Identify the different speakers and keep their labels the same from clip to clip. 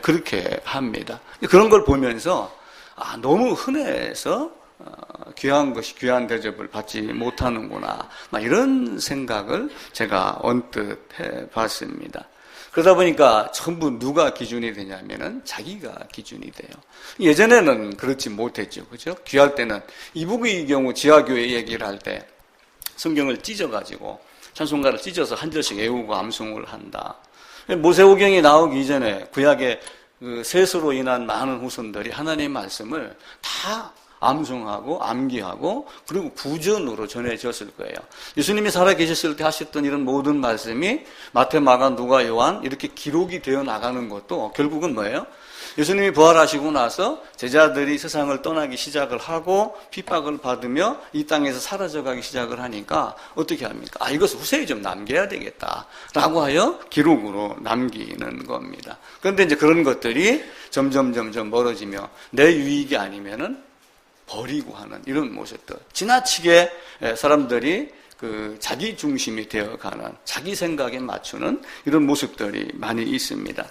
Speaker 1: 그렇게 합니다. 그런 걸 보면서 너무 흔해서 귀한 것이 귀한 대접을 받지 못하는구나, 이런 생각을 제가 언뜻 해봤습니다. 그러다 보니까 전부 누가 기준이 되냐면은 자기가 기준이 돼요. 예전에는 그렇지 못했죠, 그죠? 귀할 때는 이북의 경우 지하교회 얘기를 할 때 성경을 찢어가지고 찬송가를 찢어서 한 절씩 외우고 암송을 한다. 모세오경이 나오기 이전에 구약의 그 셋으로 인한 많은 후손들이 하나님의 말씀을 다 암송하고 암기하고 그리고 구전으로 전해졌을 거예요. 예수님이 살아계셨을 때 하셨던 이런 모든 말씀이 마태, 마가, 누가, 요한 이렇게 기록이 되어 나가는 것도 결국은 뭐예요? 예수님이 부활하시고 나서 제자들이 세상을 떠나기 시작을 하고 핍박을 받으며 이 땅에서 사라져가기 시작을 하니까 어떻게 합니까? 이것을 후세에 좀 남겨야 되겠다라고 하여 기록으로 남기는 겁니다. 그런데 이제 그런 것들이 점점 멀어지며 내 유익이 아니면은 버리고 하는 이런 모습들, 지나치게 사람들이 그 자기 중심이 되어가는, 자기 생각에 맞추는 이런 모습들이 많이 있습니다.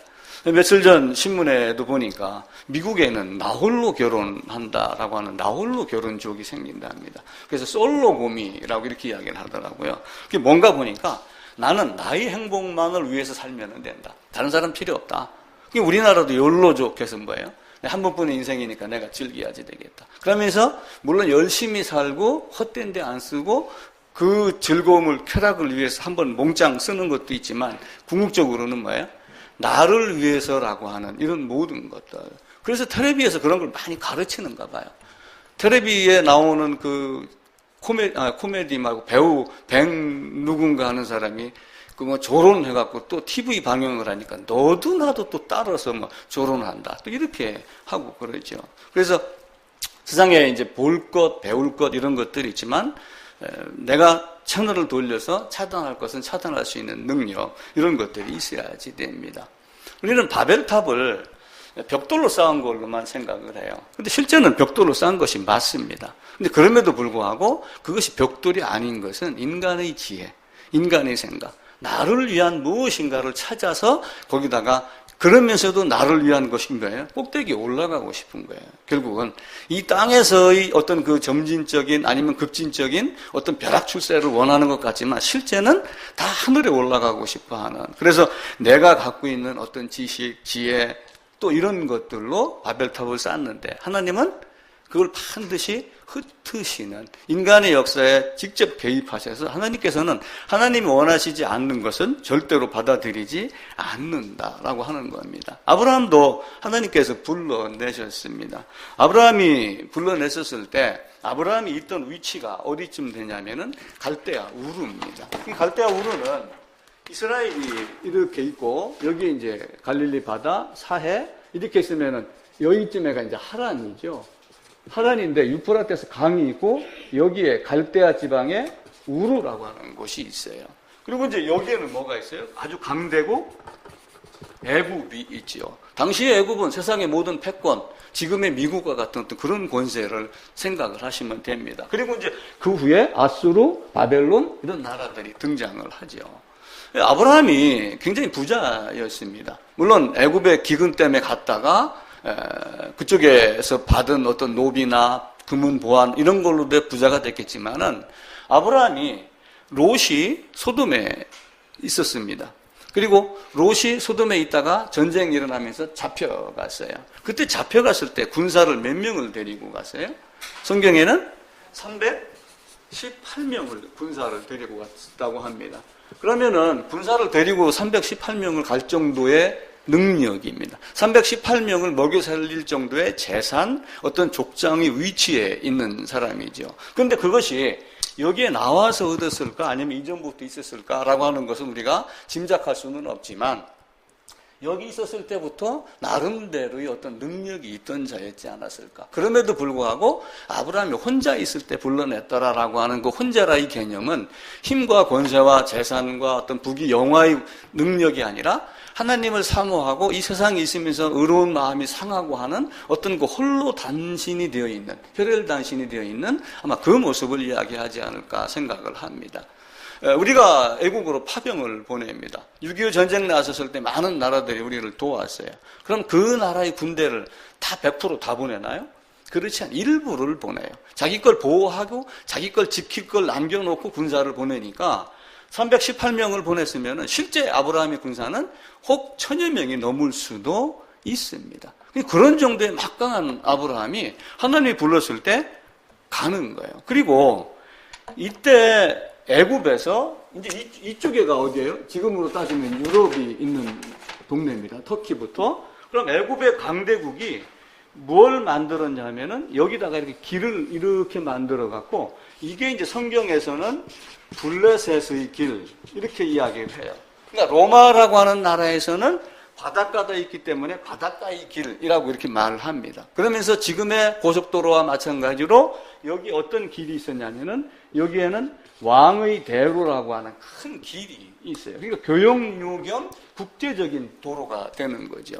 Speaker 1: 며칠 전 신문에도 보니까 미국에는 나홀로 결혼한다라고 하는 나홀로 결혼족이 생긴다 합니다. 그래서 솔로고미라고 이렇게 이야기를 하더라고요. 그게 뭔가 보니까 나는 나의 행복만을 위해서 살면 된다. 다른 사람 필요 없다. 우리나라도 욜로족해서 뭐예요? 한 번뿐인 인생이니까 내가 즐겨야지 되겠다. 그러면서 물론 열심히 살고 헛된 데 안 쓰고 그 즐거움을, 쾌락을 위해서 한번 몽땅 쓰는 것도 있지만 궁극적으로는 뭐예요? 나를 위해서라고 하는 이런 모든 것들. 그래서 텔레비에서 그런 걸 많이 가르치는가 봐요. 텔레비에 나오는 그 코미디 말고 배우 누군가 하는 사람이 조론해갖고 또 TV 방영을 하니까 너도 나도 또 따라서 조론한다. 또 이렇게 하고 그러죠. 그래서 세상에 이제 볼 것, 배울 것 이런 것들이 있지만 내가 채널을 돌려서 차단할 것은 차단할 수 있는 능력, 이런 것들이 있어야지 됩니다. 우리는 바벨탑을 벽돌로 쌓은 걸로만 생각을 해요. 근데 실제는 벽돌로 쌓은 것이 맞습니다. 근데 그럼에도 불구하고 그것이 벽돌이 아닌 것은 인간의 지혜, 인간의 생각, 나를 위한 무엇인가를 찾아서 거기다가, 그러면서도 나를 위한 것인 거예요. 꼭대기에 올라가고 싶은 거예요. 결국은 이 땅에서의 어떤 그 점진적인 아니면 급진적인 어떤 벼락출세를 원하는 것 같지만 실제는 다 하늘에 올라가고 싶어 하는, 그래서 내가 갖고 있는 어떤 지식, 지혜 또 이런 것들로 바벨탑을 쌓는데 하나님은 그걸 반드시 흩으시는, 인간의 역사에 직접 개입하셔서 하나님께서는 하나님이 원하시지 않는 것은 절대로 받아들이지 않는다라고 하는 겁니다. 아브라함도 하나님께서 불러내셨습니다. 아브라함이 불러냈었을 때 아브라함이 있던 위치가 어디쯤 되냐면은 갈대아 우르입니다. 이 갈대아 우르는 이스라엘이 이렇게 있고 여기 이제 갈릴리 바다, 사해 이렇게 있으면은 여기쯤에가 이제 하란이죠. 하란인데 유프라테스 강이 있고 여기에 갈대아 지방에 우르라고 하는 곳이 있어요. 그리고 이제 여기에는 뭐가 있어요? 아주 강대국 애굽이 있지요. 당시의 애굽은 세상의 모든 패권, 지금의 미국과 같은 어떤 그런 권세를 생각을 하시면 됩니다. 그리고 이제 그 후에 아수르, 바벨론 이런 나라들이 등장을 하죠. 아브라함이 굉장히 부자였습니다. 물론 애굽의 기근 때문에 갔다가 그쪽에서 받은 어떤 노비나 금은 보안 이런 걸로 내 부자가 됐겠지만은 아브라함이 롯이 소돔에 있었습니다. 그리고 롯이 소돔에 있다가 전쟁이 일어나면서 잡혀갔어요. 그때 잡혀갔을 때 군사를 몇 명을 데리고 갔어요? 성경에는 318명을 군사를 데리고 갔다고 합니다. 그러면은 군사를 데리고 318명을 갈 정도의 능력입니다. 318명을 먹여 살릴 정도의 재산, 어떤 족장의 위치에 있는 사람이죠. 그런데 그것이 여기에 나와서 얻었을까 아니면 이전부터 있었을까라고 하는 것은 우리가 짐작할 수는 없지만 여기 있었을 때부터 나름대로의 어떤 능력이 있던 자였지 않았을까. 그럼에도 불구하고 아브라함이 혼자 있을 때 불러냈더라라고 하는 그 혼자라의 개념은 힘과 권세와 재산과 어떤 부귀 영화의 능력이 아니라 하나님을 사모하고 이 세상에 있으면서 의로운 마음이 상하고 하는 어떤 그 홀로 단신이 되어 있는, 혈혈단신이 되어 있는 아마 그 모습을 이야기하지 않을까 생각을 합니다. 우리가 애국으로 파병을 보냅니다. 6.25 전쟁 나섰을 때 많은 나라들이 우리를 도왔어요. 그럼 그 나라의 군대를 다 100% 다 보내나요? 그렇지 않아요. 일부를 보내요. 자기 걸 보호하고 자기 걸 지킬 걸 남겨놓고 군사를 보내니까 318명을 보냈으면 실제 아브라함의 군사는 혹 1000여 명이 넘을 수도 있습니다. 그런 정도의 막강한 아브라함이 하나님이 불렀을 때 가는 거예요. 그리고 이때 애굽에서 이제 이쪽에가 어디예요? 지금으로 따지면 유럽이 있는 동네입니다. 터키부터. 그럼 애굽의 강대국이 뭘 만들었냐면은 여기다가 이렇게 길을 이렇게 만들어 갖고 이게 이제 성경에서는 블레셋의 길 이렇게 이야기를 해요. 그러니까 로마라고 하는 나라에서는 바닷가가 있기 때문에 바닷가의 길이라고 이렇게 말을 합니다. 그러면서 지금의 고속도로와 마찬가지로 여기 어떤 길이 있었냐면은 여기에는 왕의 대로라고 하는 큰 길이 있어요. 그러니까 교역로 겸 국제적인 도로가 되는 거죠.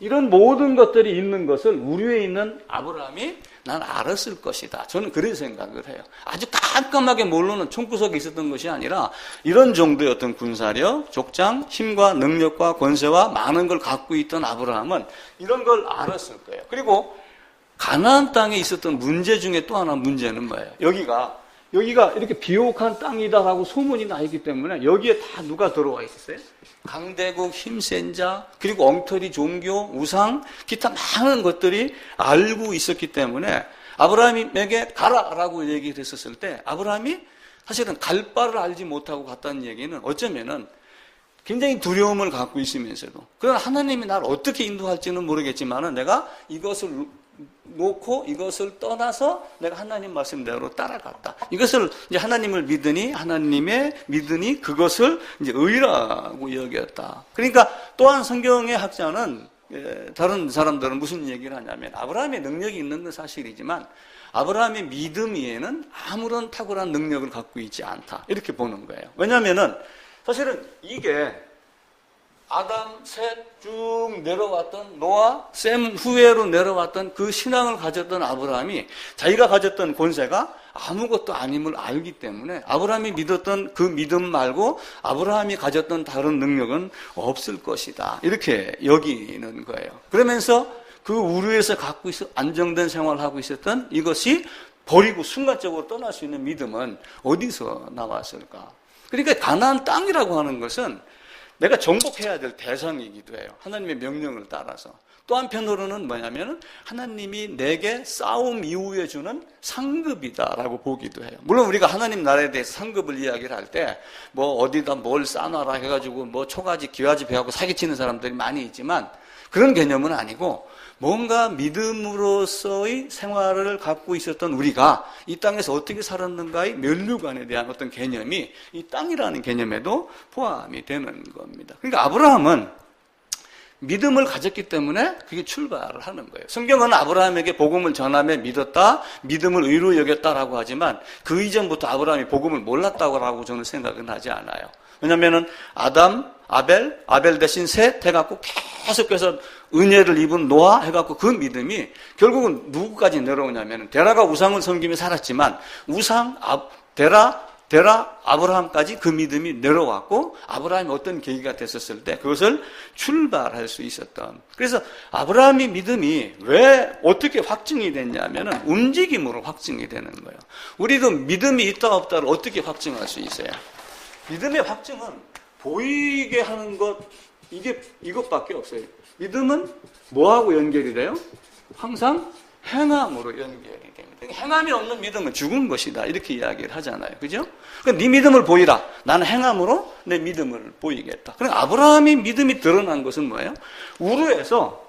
Speaker 1: 이런 모든 것들이 있는 것을 우리에 있는 아브라함이 난 알았을 것이다. 저는 그런 생각을 해요. 아주 깜깜하게 모르는 총구석에 있었던 것이 아니라 이런 정도의 어떤 군사력, 족장, 힘과 능력과 권세와 많은 걸 갖고 있던 아브라함은 이런 걸 알았을 거예요. 그리고 가나안 땅에 있었던 문제 중에 또 하나 문제는 뭐예요? 여기가 이렇게 비옥한 땅이다라고 소문이 나 있기 때문에 여기에 다 누가 들어와 있었어요? 강대국, 힘센 자, 그리고 엉터리 종교, 우상, 기타 많은 것들이 알고 있었기 때문에 아브라함에게 가라라고 얘기를 했었을 때 아브라함이 사실은 갈 바를 알지 못하고 갔다는 얘기는 어쩌면은 굉장히 두려움을 갖고 있으면서도 그러나 하나님이 나를 어떻게 인도할지는 모르겠지만은 내가 이것을 놓고 이것을 떠나서 내가 하나님 말씀대로 따라갔다. 이것을 이제 하나님을 믿으니 그것을 이제 의라고 여겼다. 그러니까 또한 성경의 학자는 다른 사람들은 무슨 얘기를 하냐면 아브라함의 능력이 있는 건 사실이지만 아브라함의 믿음 위에는 아무런 탁월한 능력을 갖고 있지 않다. 이렇게 보는 거예요. 왜냐하면은 사실은 이게 아담, 셋 쭉 내려왔던 노아, 셈 후에로 내려왔던 그 신앙을 가졌던 아브라함이 자기가 가졌던 권세가 아무것도 아님을 알기 때문에 아브라함이 믿었던 그 믿음 말고 아브라함이 가졌던 다른 능력은 없을 것이다. 이렇게 여기는 거예요. 그러면서 그 우르에서 갖고 있어 안정된 생활을 하고 있었던 이것이 버리고 순간적으로 떠날 수 있는 믿음은 어디서 나왔을까? 그러니까 가나안 땅이라고 하는 것은 내가 정복해야 될 대상이기도 해요. 하나님의 명령을 따라서. 또 한편으로는 뭐냐면 하나님이 내게 싸움 이후에 주는 상급이다라고 보기도 해요. 물론 우리가 하나님 나라에 대해서 상급을 이야기를 할 때 뭐 어디다 뭘 싸놔라 해가지고 뭐 초가지 기와지 배하고 사기치는 사람들이 많이 있지만 그런 개념은 아니고 뭔가 믿음으로서의 생활을 갖고 있었던 우리가 이 땅에서 어떻게 살았는가의 면류관에 대한 어떤 개념이 이 땅이라는 개념에도 포함이 되는 겁니다. 그러니까 아브라함은 믿음을 가졌기 때문에 그게 출발을 하는 거예요. 성경은 아브라함에게 복음을 전하며 믿었다, 믿음을 의로 여겼다라고 하지만 그 이전부터 아브라함이 복음을 몰랐다고 저는 생각은 하지 않아요. 왜냐하면 아담, 아벨 대신 셋 해갖고 계속해서 은혜를 입은 노아 해갖고 그 믿음이 결국은 누구까지 내려오냐면 데라가 우상을 섬기며 살았지만 데라 아브라함까지 그 믿음이 내려왔고 아브라함이 어떤 계기가 됐었을 때 그것을 출발할 수 있었던. 그래서 아브라함의 믿음이 왜 어떻게 확증이 됐냐면 움직임으로 확증이 되는 거예요. 우리도 믿음이 있다 없다를 어떻게 확증할 수 있어요? 믿음의 확증은 보이게 하는 것 이것밖에 없어요. 믿음은 뭐하고 연결이 돼요? 항상 행함으로 연결이 됩니다. 행함이 없는 믿음은 죽은 것이다. 이렇게 이야기를 하잖아요. 그죠? 그러니까 네 믿음을 보이라. 나는 행함으로 내 믿음을 보이겠다. 그러니까 아브라함의 믿음이 드러난 것은 뭐예요? 우르에서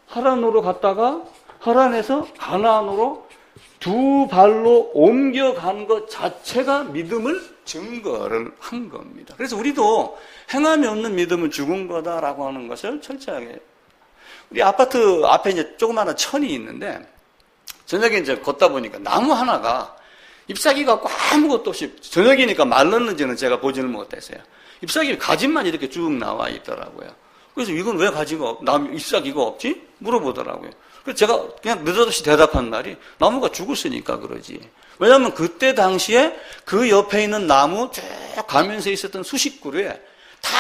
Speaker 1: 하란으로 갔다가 하란에서 가나안으로 두 발로 옮겨간 것 자체가 믿음을 증거를 한 겁니다. 그래서 우리도 행함이 없는 믿음은 죽은 거다라고 하는 것을 철저하게. 우리 아파트 앞에 이제 조그마한 천이 있는데 저녁에 이제 걷다 보니까 나무 하나가 잎사귀 갖고 아무것도 없이 저녁이니까 말랐는지는 제가 보지는 못했어요. 잎사귀 가지만 이렇게 쭉 나와 있더라고요. 그래서 이건 왜 잎사귀가 없지? 물어보더라고요. 그래서 제가 그냥 느닷없이 대답한 말이 나무가 죽었으니까 그러지. 왜냐하면 그때 당시에 그 옆에 있는 나무 쭉 가면서 있었던 수십 그루에 다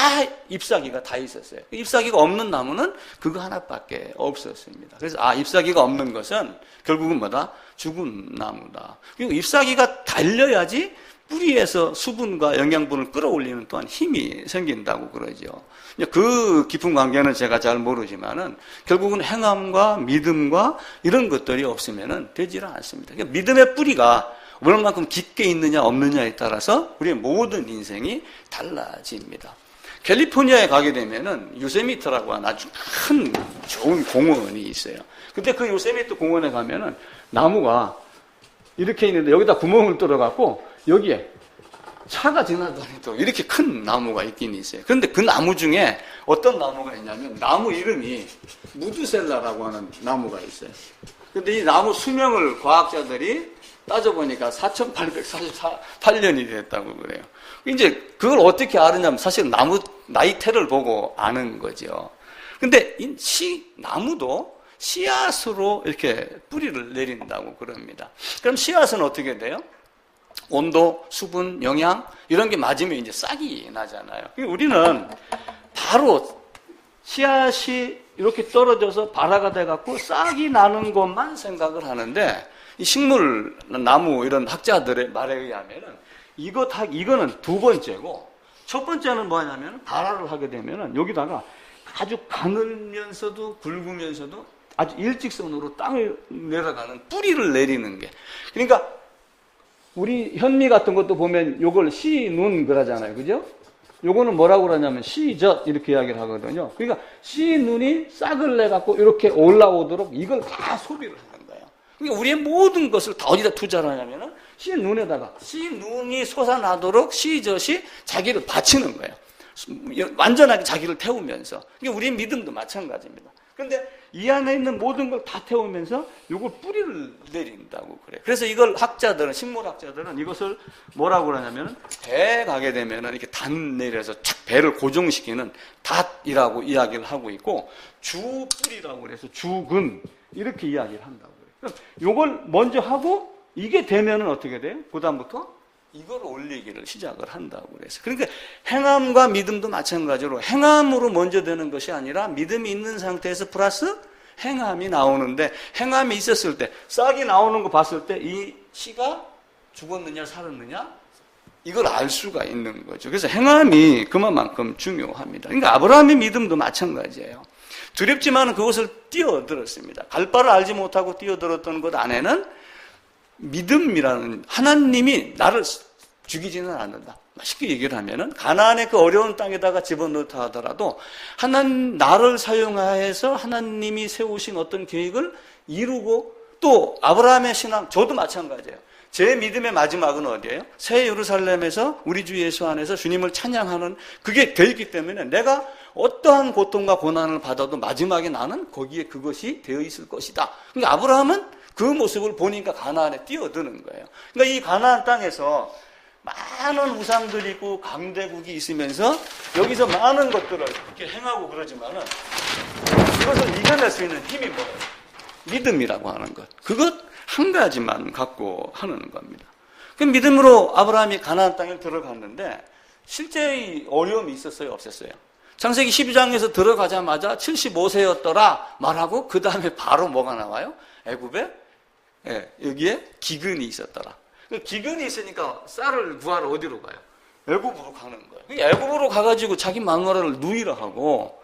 Speaker 1: 잎사귀가 다 있었어요. 잎사귀가 없는 나무는 그거 하나밖에 없었습니다. 그래서 잎사귀가 없는 것은 결국은 뭐다? 죽은 나무다. 그리고 잎사귀가 달려야지 뿌리에서 수분과 영양분을 끌어올리는 또한 힘이 생긴다고 그러죠. 그 깊은 관계는 제가 잘 모르지만은 결국은 행함과 믿음과 이런 것들이 없으면은 되지를 않습니다. 그러니까 믿음의 뿌리가 얼마만큼 깊게 있느냐 없느냐에 따라서 우리의 모든 인생이 달라집니다. 캘리포니아에 가게 되면은 요세미트라고 하는 아주 큰 좋은 공원이 있어요. 근데 그 요세미트 공원에 가면은 나무가 이렇게 있는데 여기다 구멍을 뚫어갖고 여기에 차가 지나다니도 이렇게 큰 나무가 있긴 있어요. 그런데 그 나무 중에 어떤 나무가 있냐면 나무 이름이 무드셀라라고 하는 나무가 있어요. 근데 이 나무 수명을 과학자들이 따져보니까 4848년이 됐다고 그래요. 이제 그걸 어떻게 아느냐면 사실 나무 나이테를 보고 아는 거죠. 근데 이 나무도 씨앗으로 이렇게 뿌리를 내린다고 그럽니다. 그럼 씨앗은 어떻게 돼요? 온도, 수분, 영양 이런 게 맞으면 이제 싹이 나잖아요. 우리는 바로 씨앗이 이렇게 떨어져서 발화가 돼갖고 싹이 나는 것만 생각을 하는데 이 식물, 나무 이런 학자들의 말에 의하면은 이거는 두 번째고 첫 번째는 뭐냐면 발화를 하게 되면은 여기다가 아주 가늘면서도 굵으면서도 아주 일직선으로 땅을 내려가는 뿌리를 내리는 게 그러니까 우리 현미 같은 것도 보면 요걸 씨눈 그러잖아요. 그죠? 요거는 뭐라고 그러냐면 씨젓 이렇게 이야기를 하거든요. 그러니까 씨눈이 싹을 내갖고 이렇게 올라오도록 이걸 다 소비를 하는 거예요. 그러니까 우리의 모든 것을 다 어디다 투자를 하냐면은 씨눈에다가 씨눈이 솟아나도록 씨젓이 자기를 바치는 거예요. 완전하게 자기를 태우면서. 그러니까 우리의 믿음도 마찬가지입니다. 그런데 이 안에 있는 모든 걸 다 태우면서 이걸 뿌리를 내린다고 그래요. 그래서 이걸 학자들은, 식물학자들은 이것을 뭐라고 그러냐면 배에 가게 되면 이렇게 단 내려서 착 배를 고정시키는 닷이라고 이야기를 하고 있고 주뿌리라고 그래서 주근 이렇게 이야기를 한다고 그래요. 이걸 먼저 하고 이게 되면은 어떻게 돼요? 그다음부터 이걸 올리기를 시작을 한다고 그래서. 그러니까 행함과 믿음도 마찬가지로 행함으로 먼저 되는 것이 아니라 믿음이 있는 상태에서 플러스 행함이 나오는데 행함이 있었을 때 싹이 나오는 거 봤을 때 이 씨가 죽었느냐 살았느냐 이걸 알 수가 있는 거죠. 그래서 행함이 그만큼 중요합니다. 그러니까 아브라함의 믿음도 마찬가지예요. 두렵지만 그것을 뛰어들었습니다. 갈 바를 알지 못하고 뛰어들었던 것 안에는 믿음이라는 하나님이 나를 죽이지는 않는다. 쉽게 얘기를 하면은 가나안의 그 어려운 땅에다가 집어넣다 하더라도 나를 사용하여서 하나님이 세우신 어떤 계획을 이루고 또 아브라함의 신앙 저도 마찬가지예요. 제 믿음의 마지막은 어디예요? 새 예루살렘에서 우리 주 예수 안에서 주님을 찬양하는 그게 되어 있기 때문에 내가 어떠한 고통과 고난을 받아도 마지막에 나는 거기에 그것이 되어 있을 것이다. 그러니까 아브라함은 그 모습을 보니까 가나안에 뛰어드는 거예요. 그러니까 이 가나안 땅에서 많은 우상들이 있고 강대국이 있으면서 여기서 많은 것들을 이렇게 행하고 그러지만은 그것을 이겨낼 수 있는 힘이 뭐예요? 믿음이라고 하는 것. 그것 한 가지만 갖고 하는 겁니다. 그 믿음으로 아브라함이 가나안 땅에 들어갔는데 실제의 어려움이 있었어요? 없었어요? 창세기 12장에서 들어가자마자 75세였더라 말하고 그 다음에 바로 뭐가 나와요? 애굽에 여기에 기근이 있었더라. 기근이 있으니까 쌀을 구하러 어디로 가요? 애굽으로 가는 거예요. 애굽으로 가가지고 자기 마누라를 누이라 하고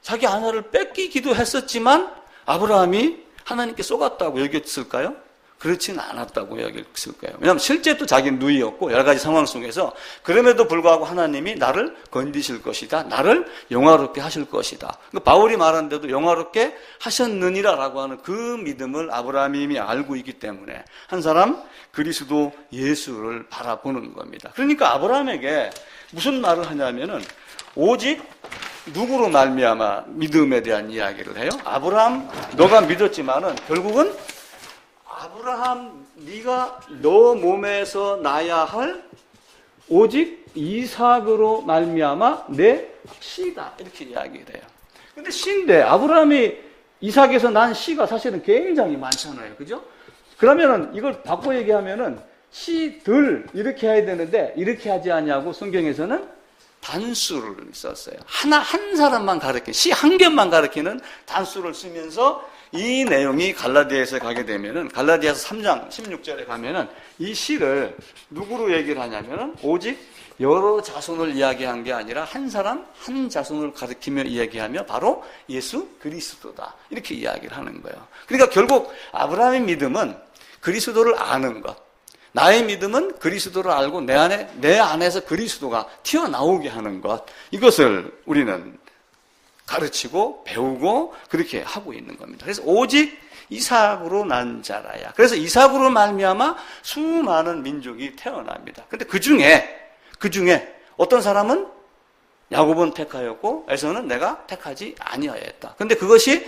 Speaker 1: 자기 아내를 뺏기기도 했었지만 아브라함이 하나님께 쏘갔다고 여겼을까요? 그렇지는 않았다고 여겼을까요? 왜냐하면 실제 또 자기는 누이였고 여러 가지 상황 속에서 그럼에도 불구하고 하나님이 나를 건지실 것이다. 나를 영화롭게 하실 것이다. 그러니까 바울이 말하는데도 영화롭게 하셨느니라라고 하는 그 믿음을 아브라함이 이미 알고 있기 때문에 한 사람 그리스도 예수를 바라보는 겁니다. 그러니까 아브라함에게 무슨 말을 하냐면은 오직 누구로 말미암아 믿음에 대한 이야기를 해요? 아브라함 너가 믿었지만은 결국은 아브라함 네가 너 몸에서 나야 할 오직 이삭으로 말미암아 내 씨다 이렇게 이야기를 해요. 근데 씨인데 아브라함이 이삭에서 난 씨가 사실은 굉장히 많잖아요. 그죠? 그러면은 이걸 바꿔 얘기하면은 시들 이렇게 해야 되는데 이렇게 하지 않냐고 성경에서는 단수를 썼어요. 한 사람만 가르치는, 시 한 견만 가르치는 단수를 쓰면서 이 내용이 갈라디아에서 가게 되면은, 갈라디아서 3장 16절에 가면은 이 시를 누구로 얘기를 하냐면은 오직 여러 자손을 이야기한 게 아니라 한 사람, 한 자손을 가리키며 이야기하며 바로 예수 그리스도다. 이렇게 이야기를 하는 거예요. 그러니까 결국 아브라함의 믿음은 그리스도를 아는 것. 나의 믿음은 그리스도를 알고 내 안에서 그리스도가 튀어나오게 하는 것. 이것을 우리는 가르치고 배우고 그렇게 하고 있는 겁니다. 그래서 오직 이삭으로 난 자라야. 그래서 이삭으로 말미암아 수많은 민족이 태어납니다. 근데 그 중에 어떤 사람은 야곱은 택하였고 에서는 내가 택하지 아니하였다. 근데 그것이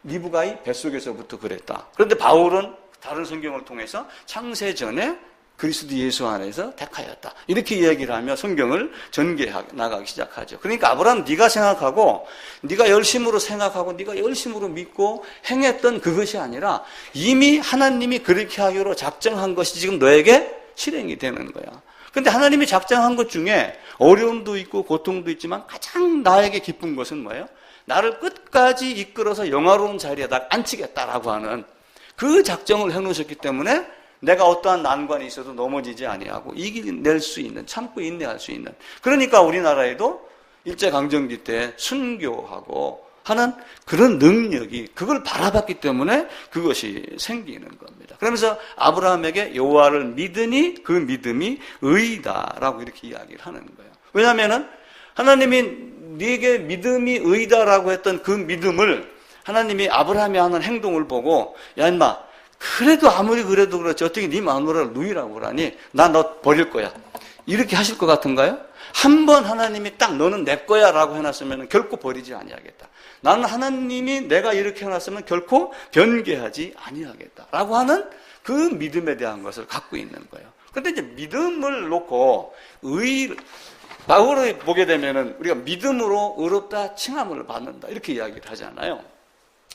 Speaker 1: 리브가의 뱃속에서부터 그랬다. 그런데 바울은 다른 성경을 통해서 창세전에 그리스도 예수 안에서 택하였다. 이렇게 이야기를 하며 성경을 전개해 나가기 시작하죠. 그러니까 아브라함 네가 생각하고 네가 열심으로 생각하고 네가 열심으로 믿고 행했던 그것이 아니라 이미 하나님이 그렇게 하기로 작정한 것이 지금 너에게 실행이 되는 거야. 그런데 하나님이 작정한 것 중에 어려움도 있고 고통도 있지만 가장 나에게 기쁜 것은 뭐예요? 나를 끝까지 이끌어서 영화로운 자리에다 앉히겠다라고 하는 그 작정을 해놓으셨기 때문에 내가 어떠한 난관이 있어도 넘어지지 아니하고 이겨낼 수 있는, 참고 인내할 수 있는. 그러니까 우리나라에도 일제강점기 때 순교하고 하는 그런 능력이, 그걸 바라봤기 때문에 그것이 생기는 겁니다. 그러면서 아브라함에게 여호와를 믿으니 그 믿음이 의이다라고 이렇게 이야기를 하는 거예요. 왜냐하면은 하나님이 네게 믿음이 의이다라고 했던 그 믿음을 하나님이 아브라함이 하는 행동을 보고 야 인마 그래도 아무리 그래도 그렇지 어떻게 네 마누라를 누이라고 그러니 나 너 버릴 거야 이렇게 하실 것 같은가요? 한번 하나님이 딱 너는 내 거야 라고 해놨으면 결코 버리지 아니하겠다. 나는 하나님이 내가 이렇게 해놨으면 결코 변개하지 아니하겠다 라고 하는 그 믿음에 대한 것을 갖고 있는 거예요. 그런데 이제 믿음을 놓고 바울을 보게 되면은 우리가 믿음으로 의롭다 칭함을 받는다 이렇게 이야기를 하잖아요.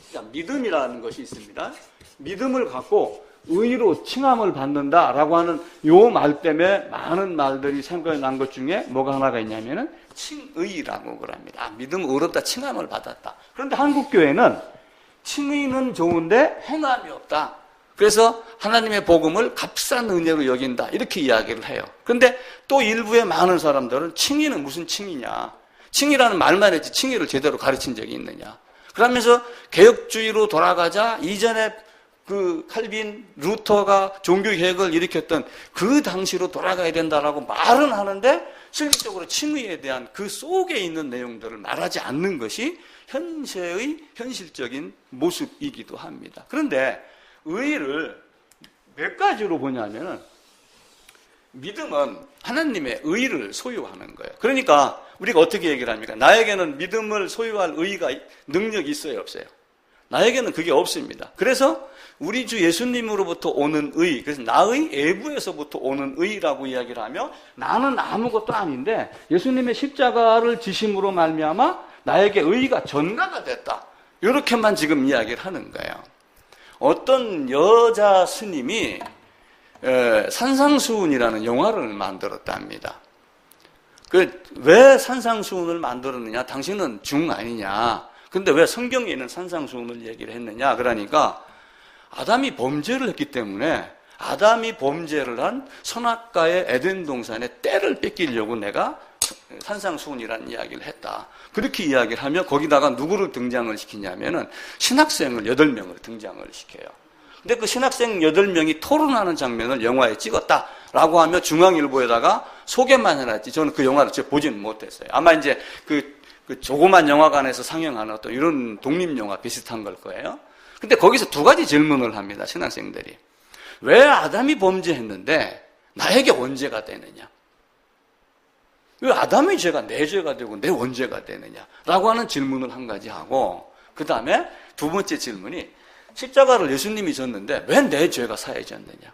Speaker 1: 그러니까 믿음이라는 것이 있습니다. 믿음을 갖고 의로 칭함을 받는다라고 하는 요 말 때문에 많은 말들이 생각이 난 것 중에 뭐가 하나가 있냐면은 칭의라고 그럽니다. 믿음 의롭다 칭함을 받았다. 그런데 한국 교회는 칭의는 좋은데 행함이 없다. 그래서 하나님의 복음을 값싼 은혜로 여긴다 이렇게 이야기를 해요. 그런데 또 일부의 많은 사람들은 칭의는 무슨 칭의냐, 칭의라는 말만 했지 칭의를 제대로 가르친 적이 있느냐. 그러면서 개혁주의로 돌아가자 이전에 그 칼빈, 루터가 종교개혁을 일으켰던 그 당시로 돌아가야 된다라고 말은 하는데 실질적으로 칭의에 대한 그 속에 있는 내용들을 말하지 않는 것이 현세의 현실적인 모습이기도 합니다. 그런데 의를 몇 가지로 보냐면은 믿음은 하나님의 의를 소유하는 거예요. 그러니까 우리가 어떻게 얘기를 합니까? 나에게는 믿음을 소유할 의가, 능력이 있어요, 없어요? 나에게는 그게 없습니다. 그래서 우리 주 예수님으로부터 오는 의, 그래서 나의 애부에서부터 오는 의라고 이야기를 하며 나는 아무것도 아닌데 예수님의 십자가를 지심으로 말미암아 나에게 의가 전가가 됐다. 이렇게만 지금 이야기를 하는 거예요. 어떤 여자 스님이 산상수훈이라는 영화를 만들었답니다. 왜 산상수훈을 만들었느냐? 당신은 중 아니냐? 근데 왜 성경에 있는 산상수훈을 얘기를 했느냐? 그러니까 아담이 범죄를 했기 때문에 아담이 범죄를 한 선악과의 에덴 동산의 때를 뺏기려고 내가 산상수훈이라는 이야기를 했다. 그렇게 이야기를 하며 거기다가 누구를 등장을 시키냐면은 신학생을 8명을 등장을 시켜요. 근데 그 신학생 8명이 토론하는 장면을 영화에 찍었다라고 하며 중앙일보에다가 소개만 해놨지 저는 그 영화를 제가 보지는 못했어요. 아마 이제 그 조그만 영화관에서 상영하는 어떤 이런 독립영화 비슷한 걸 거예요. 근데 거기서 2가지 질문을 합니다. 신학생들이. 왜 아담이 범죄했는데 나에게 원죄가 되느냐? 왜 아담의 죄가 내 죄가 되고 내 원죄가 되느냐? 라고 하는 질문을 한 가지 하고 그 다음에 2번째 질문이 십자가를 예수님이 졌는데 왜 내 죄가 사해졌느냐?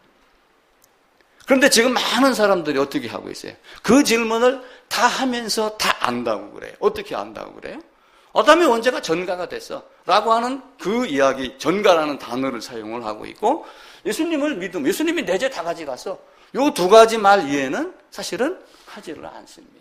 Speaker 1: 그런데 지금 많은 사람들이 어떻게 하고 있어요? 그 질문을 다 하면서 다 안다고 그래요. 어떻게 안다고 그래요? 아담이 언제가 전가가 됐어? 라고 하는 그 이야기, 전가라는 단어를 사용을 하고 있고, 예수님을 믿음, 예수님이 내 죄 다 가져갔어. 요 두 가지 말 이해는 사실은 하지를 않습니다.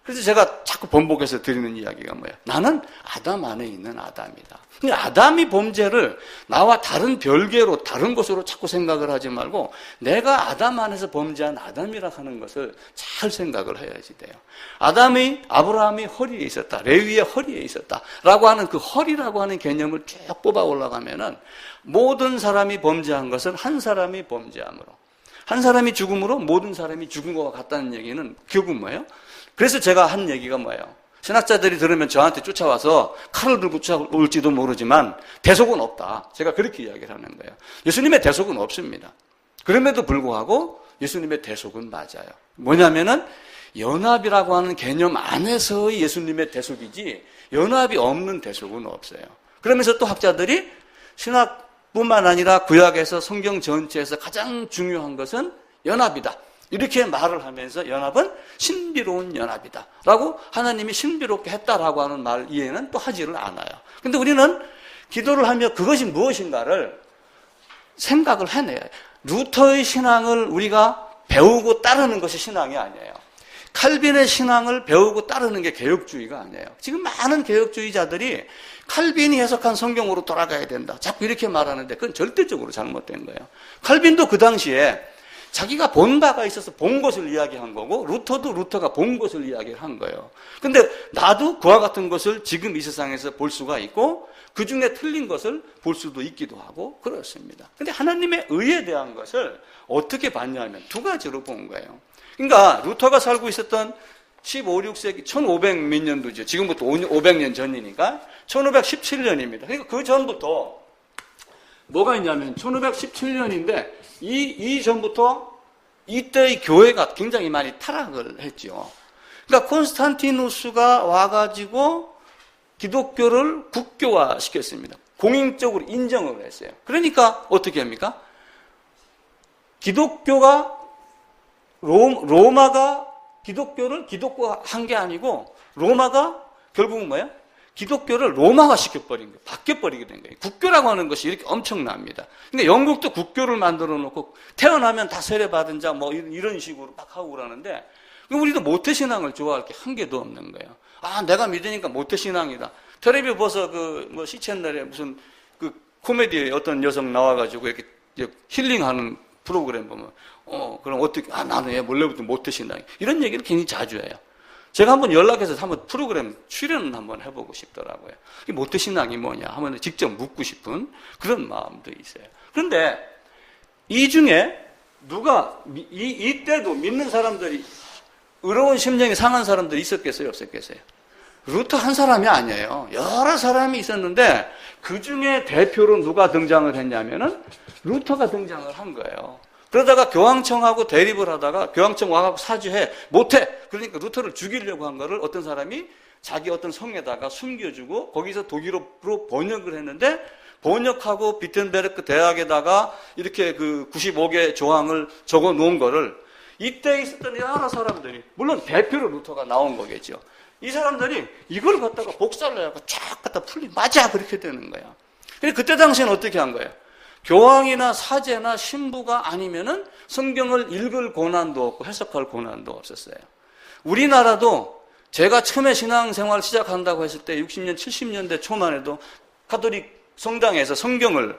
Speaker 1: 그래서 제가 자꾸 번복해서 드리는 이야기가 뭐예요? 나는 아담 안에 있는 아담이다. 근데 아담이 범죄를 나와 다른 별개로, 다른 것으로 자꾸 생각을 하지 말고 내가 아담 안에서 범죄한 아담이라 하는 것을 잘 생각을 해야지 돼요. 아브라함이 허리에 있었다. 레위의 허리에 있었다. 라고 하는 그 허리라고 하는 개념을 쭉 뽑아 올라가면은 모든 사람이 범죄한 것은 한 사람이 범죄함으로, 한 사람이 죽음으로 모든 사람이 죽은 것과 같다는 얘기는 결국은 뭐예요? 그래서 제가 한 얘기가 뭐예요? 신학자들이 들으면 저한테 쫓아와서 칼을 들고 쫓아올지도 모르지만 대속은 없다. 제가 그렇게 이야기를 하는 거예요. 예수님의 대속은 없습니다. 그럼에도 불구하고 예수님의 대속은 맞아요. 뭐냐면은 연합이라고 하는 개념 안에서의 예수님의 대속이지 연합이 없는 대속은 없어요. 그러면서 또 학자들이 신학뿐만 아니라 구약에서 성경 전체에서 가장 중요한 것은 연합이다. 이렇게 말을 하면서 연합은 신비로운 연합이다 라고 하나님이 신비롭게 했다라고 하는 말 이해는 또 하지를 않아요. 근데 우리는 기도를 하며 그것이 무엇인가를 생각을 해내요. 루터의 신앙을 우리가 배우고 따르는 것이 신앙이 아니에요. 칼빈의 신앙을 배우고 따르는 게 개혁주의가 아니에요. 지금 많은 개혁주의자들이 칼빈이 해석한 성경으로 돌아가야 된다. 자꾸 이렇게 말하는데 그건 절대적으로 잘못된 거예요. 칼빈도 그 당시에 자기가 본 바가 있어서 본 것을 이야기한 거고 루터도 루터가 본 것을 이야기를 한 거예요. 근데 나도 그와 같은 것을 지금 이 세상에서 볼 수가 있고 그 중에 틀린 것을 볼 수도 있기도 하고 그렇습니다. 근데 하나님의 의에 대한 것을 어떻게 봤냐면 두 가지로 본 거예요. 그러니까 루터가 살고 있었던 15, 16세기 1500 몇 년도죠. 지금부터 500년 전이니까 1517년입니다. 그러니까 그 전부터 뭐가 있냐면 1517년인데 이 전부터 이때의 교회가 굉장히 많이 타락을 했죠. 그러니까 콘스탄티누스가 와가지고 기독교를 국교화 시켰습니다. 공인적으로 인정을 했어요. 그러니까 어떻게 합니까? 기독교가 로마가 기독교를 기독교화한 게 아니고 로마가 결국은 뭐예요? 기독교를 로마화 시켜버린 거예요. 바뀌어버리게 된 거예요. 국교라고 하는 것이 이렇게 엄청납니다. 그러니까 영국도 국교를 만들어 놓고 태어나면 다 세례받은 자 뭐 이런 식으로 막 하고 그러는데 우리도 모태신앙을 좋아할 게 한 개도 없는 거예요. 아, 내가 믿으니까 모태신앙이다. 텔레비전 보서 뭐 C채널에 무슨 그 코미디에 어떤 여성 나와가지고 이렇게 힐링하는 프로그램 보면 그럼 어떻게 나는 얘 원래부터 모태신앙이 이런 얘기를 굉장히 자주 해요. 제가 한번 연락해서 한번 프로그램 출연을 한번 해보고 싶더라고요. 이 모태신앙이 뭐냐 하면 직접 묻고 싶은 그런 마음도 있어요. 그런데 이 중에 누가 이때도 믿는 사람들이 의로운 심령이 상한 사람들이 있었겠어요, 없었겠어요? 루터 한 사람이 아니에요. 여러 사람이 있었는데 그 중에 대표로 누가 등장을 했냐면은 루터가 등장을 한 거예요. 그러다가 교황청하고 대립을 하다가 교황청 와가지고 사죄해 못해. 그러니까 루터를 죽이려고 한 거를 어떤 사람이 자기 어떤 성에다가 숨겨주고 거기서 독일어로 번역을 했는데 번역하고 비텐베르크 대학에다가 이렇게 그 95개 조항을 적어 놓은 거를 이때 있었던 여러 사람들이 물론 대표로 루터가 나온 거겠죠. 이 사람들이 이걸 갖다가 복사를 해갖고 쫙 갖다 풀리 맞아 그렇게 되는 거야. 근데 그때 당시에는 어떻게 한 거예요? 교황이나 사제나 신부가 아니면은 성경을 읽을 고난도 없고 해석할 고난도 없었어요. 우리나라도 제가 처음에 신앙생활 시작한다고 했을 때 60년, 70년대 초만 해도 가톨릭 성당에서 성경을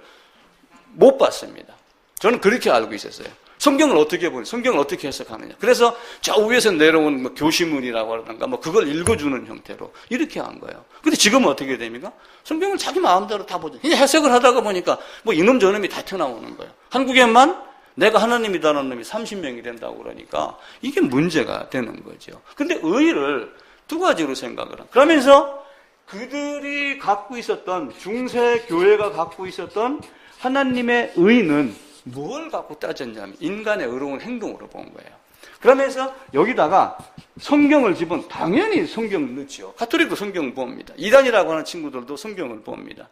Speaker 1: 못 봤습니다. 저는 그렇게 알고 있었어요. 성경을 어떻게 보냐, 성경을 어떻게 해석하느냐. 그래서 저 위에서 내려온 뭐 교시문이라고 하던가 뭐 그걸 읽어주는 형태로 이렇게 한 거예요. 근데 지금은 어떻게 됩니까? 성경을 자기 마음대로 다 보죠. 해석을 하다가 보니까 뭐 이놈 저놈이 다 튀어나오는 거예요. 한국에만 내가 하나님이다는 놈이 30명이 된다고 그러니까 이게 문제가 되는 거죠. 근데 의의를 두 가지로 생각을 합니다. 그러면서 그들이 갖고 있었던 중세 교회가 갖고 있었던 하나님의 의의는 뭘 갖고 따졌냐면 인간의 의로운 행동으로 본 거예요. 그러면서 여기다가 성경을 당연히 성경을 넣죠. 가톨릭도 성경을 봅니다. 이단이라고 하는 친구들도 성경을 봅니다.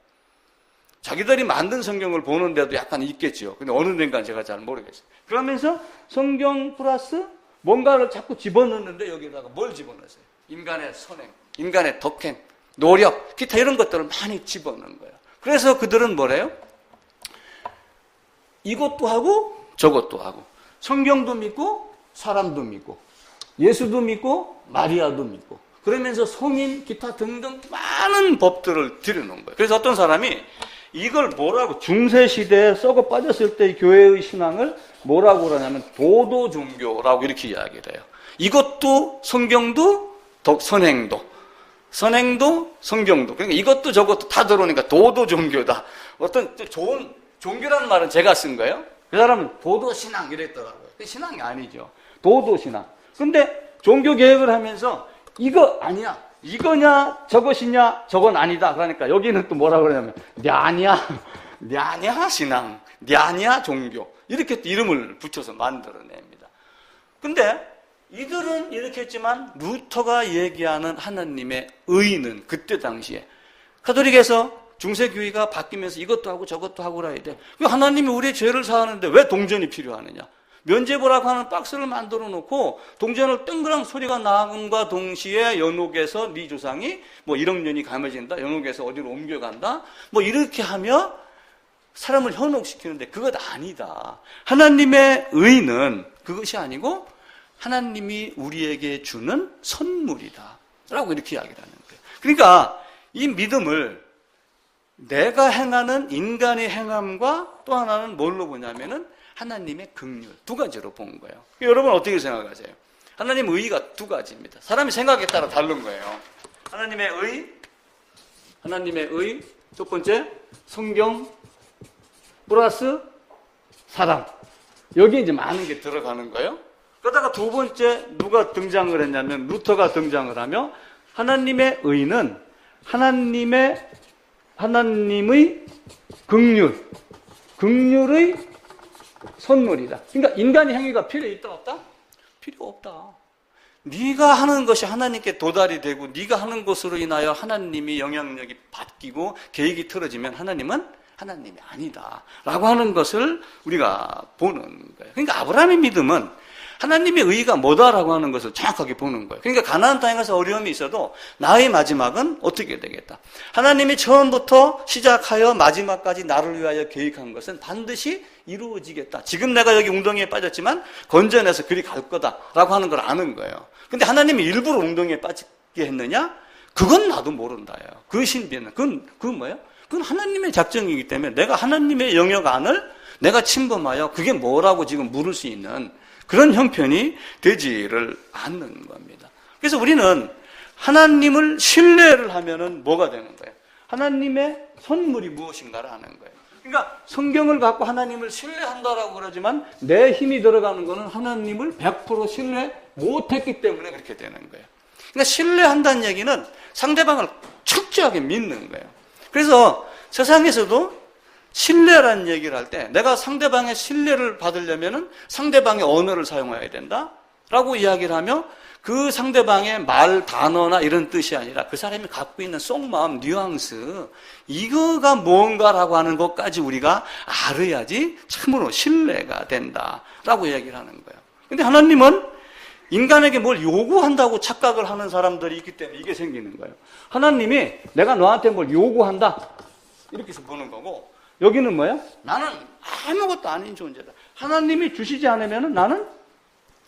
Speaker 1: 자기들이 만든 성경을 보는 데도 약간 있겠죠. 근데 어느 데인가 제가 잘 모르겠어요. 그러면서 성경 플러스 뭔가를 자꾸 집어넣는데 여기다가 뭘 집어넣었어요? 인간의 선행, 인간의 덕행, 노력, 기타 이런 것들을 많이 집어넣은 거예요. 그래서 그들은 뭐래요? 이것도 하고 저것도 하고 성경도 믿고 사람도 믿고 예수도 믿고 마리아도 믿고 그러면서 성인, 기타 등등 많은 법들을 들여놓은 거예요. 그래서 어떤 사람이 이걸 뭐라고 중세시대에 썩어 빠졌을 때 교회의 신앙을 뭐라고 그러냐면 도도 종교라고 이렇게 이야기를 해요. 이것도 성경도 선행도 성경도 그러니까 이것도 저것도 다 들어오니까 도도 종교다. 어떤 좋은 종교라는 말은 제가 쓴 거예요. 그 사람은 도도 신앙 이랬더라고요. 신앙이 아니죠. 도도 신앙. 근데 종교 개혁을 하면서 이거 아니야. 이거냐 저것이냐 저건 아니다. 그러니까 여기는 또 뭐라고 그러냐면 냐냐 신앙, 냐냐 종교 이렇게 또 이름을 붙여서 만들어냅니다. 근데 이들은 이렇게 했지만 루터가 얘기하는 하나님의 의는 그때 당시에 가톨릭에서 중세교회가 바뀌면서 이것도 하고 저것도 하고 그래야 돼. 하나님이 우리의 죄를 사하는데 왜 동전이 필요하느냐. 면죄부라고 하는 박스를 만들어 놓고 동전을 땡그랑 소리가 나음과 동시에 연옥에서 네 조상이 뭐 1억 년이 감해진다. 연옥에서 어디로 옮겨간다. 뭐 이렇게 하며 사람을 현혹시키는데 그것 아니다. 하나님의 의는 그것이 아니고 하나님이 우리에게 주는 선물이다. 라고 이렇게 이야기를 하는 거예요. 그러니까 이 믿음을 내가 행하는 인간의 행함과 또 하나는 뭘로 보냐면은 하나님의 긍휼 두 가지로 본 거예요. 여러분 어떻게 생각하세요? 하나님의 의가 두 가지입니다. 사람의 생각에 따라 다른 거예요. 하나님의 의 첫 번째 성경 플러스 사랑 여기 이제 많은 게 들어가는 거예요. 그러다가 두 번째 누가 등장을 했냐면 루터가 등장을 하며 하나님의 의는 하나님의 긍휼의 선물이다. 그러니까 인간의 행위가 필요 있다 없다? 필요 없다. 네가 하는 것이 하나님께 도달이 되고 네가 하는 것으로 인하여 하나님이 영향력이 바뀌고 계획이 틀어지면 하나님은 하나님이 아니다 라고 하는 것을 우리가 보는 거예요. 그러니까 아브라함의 믿음은 하나님의 의의가 뭐다라고 하는 것을 정확하게 보는 거예요. 그러니까 가나안 땅에 가서 어려움이 있어도 나의 마지막은 어떻게 되겠다. 하나님이 처음부터 시작하여 마지막까지 나를 위하여 계획한 것은 반드시 이루어지겠다. 지금 내가 여기 웅덩이에 빠졌지만 건져내서 그리 갈 거다라고 하는 걸 아는 거예요. 근데 하나님이 일부러 웅덩이에 빠지게 했느냐? 그건 나도 모른다요. 그 신비는 그건 뭐예요? 그건 하나님의 작정이기 때문에 내가 하나님의 영역 안을 내가 침범하여 그게 뭐라고 지금 물을 수 있는 그런 형편이 되지를 않는 겁니다. 그래서 우리는 하나님을 신뢰를 하면은 뭐가 되는 거예요? 하나님의 선물이 무엇인가를 아는 거예요. 그러니까 성경을 갖고 하나님을 신뢰한다라고 그러지만 내 힘이 들어가는 거는 하나님을 100% 신뢰 못했기 때문에 그렇게 되는 거예요. 그러니까 신뢰한다는 얘기는 상대방을 철저하게 믿는 거예요. 그래서 세상에서도 신뢰라는 얘기를 할 때 내가 상대방의 신뢰를 받으려면 상대방의 언어를 사용해야 된다라고 이야기를 하며 그 상대방의 말, 단어나 이런 뜻이 아니라 그 사람이 갖고 있는 속마음, 뉘앙스 이거가 뭔가라고 하는 것까지 우리가 알아야지 참으로 신뢰가 된다라고 이야기를 하는 거예요. 근데 하나님은 인간에게 뭘 요구한다고 착각을 하는 사람들이 있기 때문에 이게 생기는 거예요. 하나님이 내가 너한테 뭘 요구한다 이렇게 해서 보는 거고 여기는 뭐야? 나는 아무것도 아닌 존재다. 하나님이 주시지 않으면 나는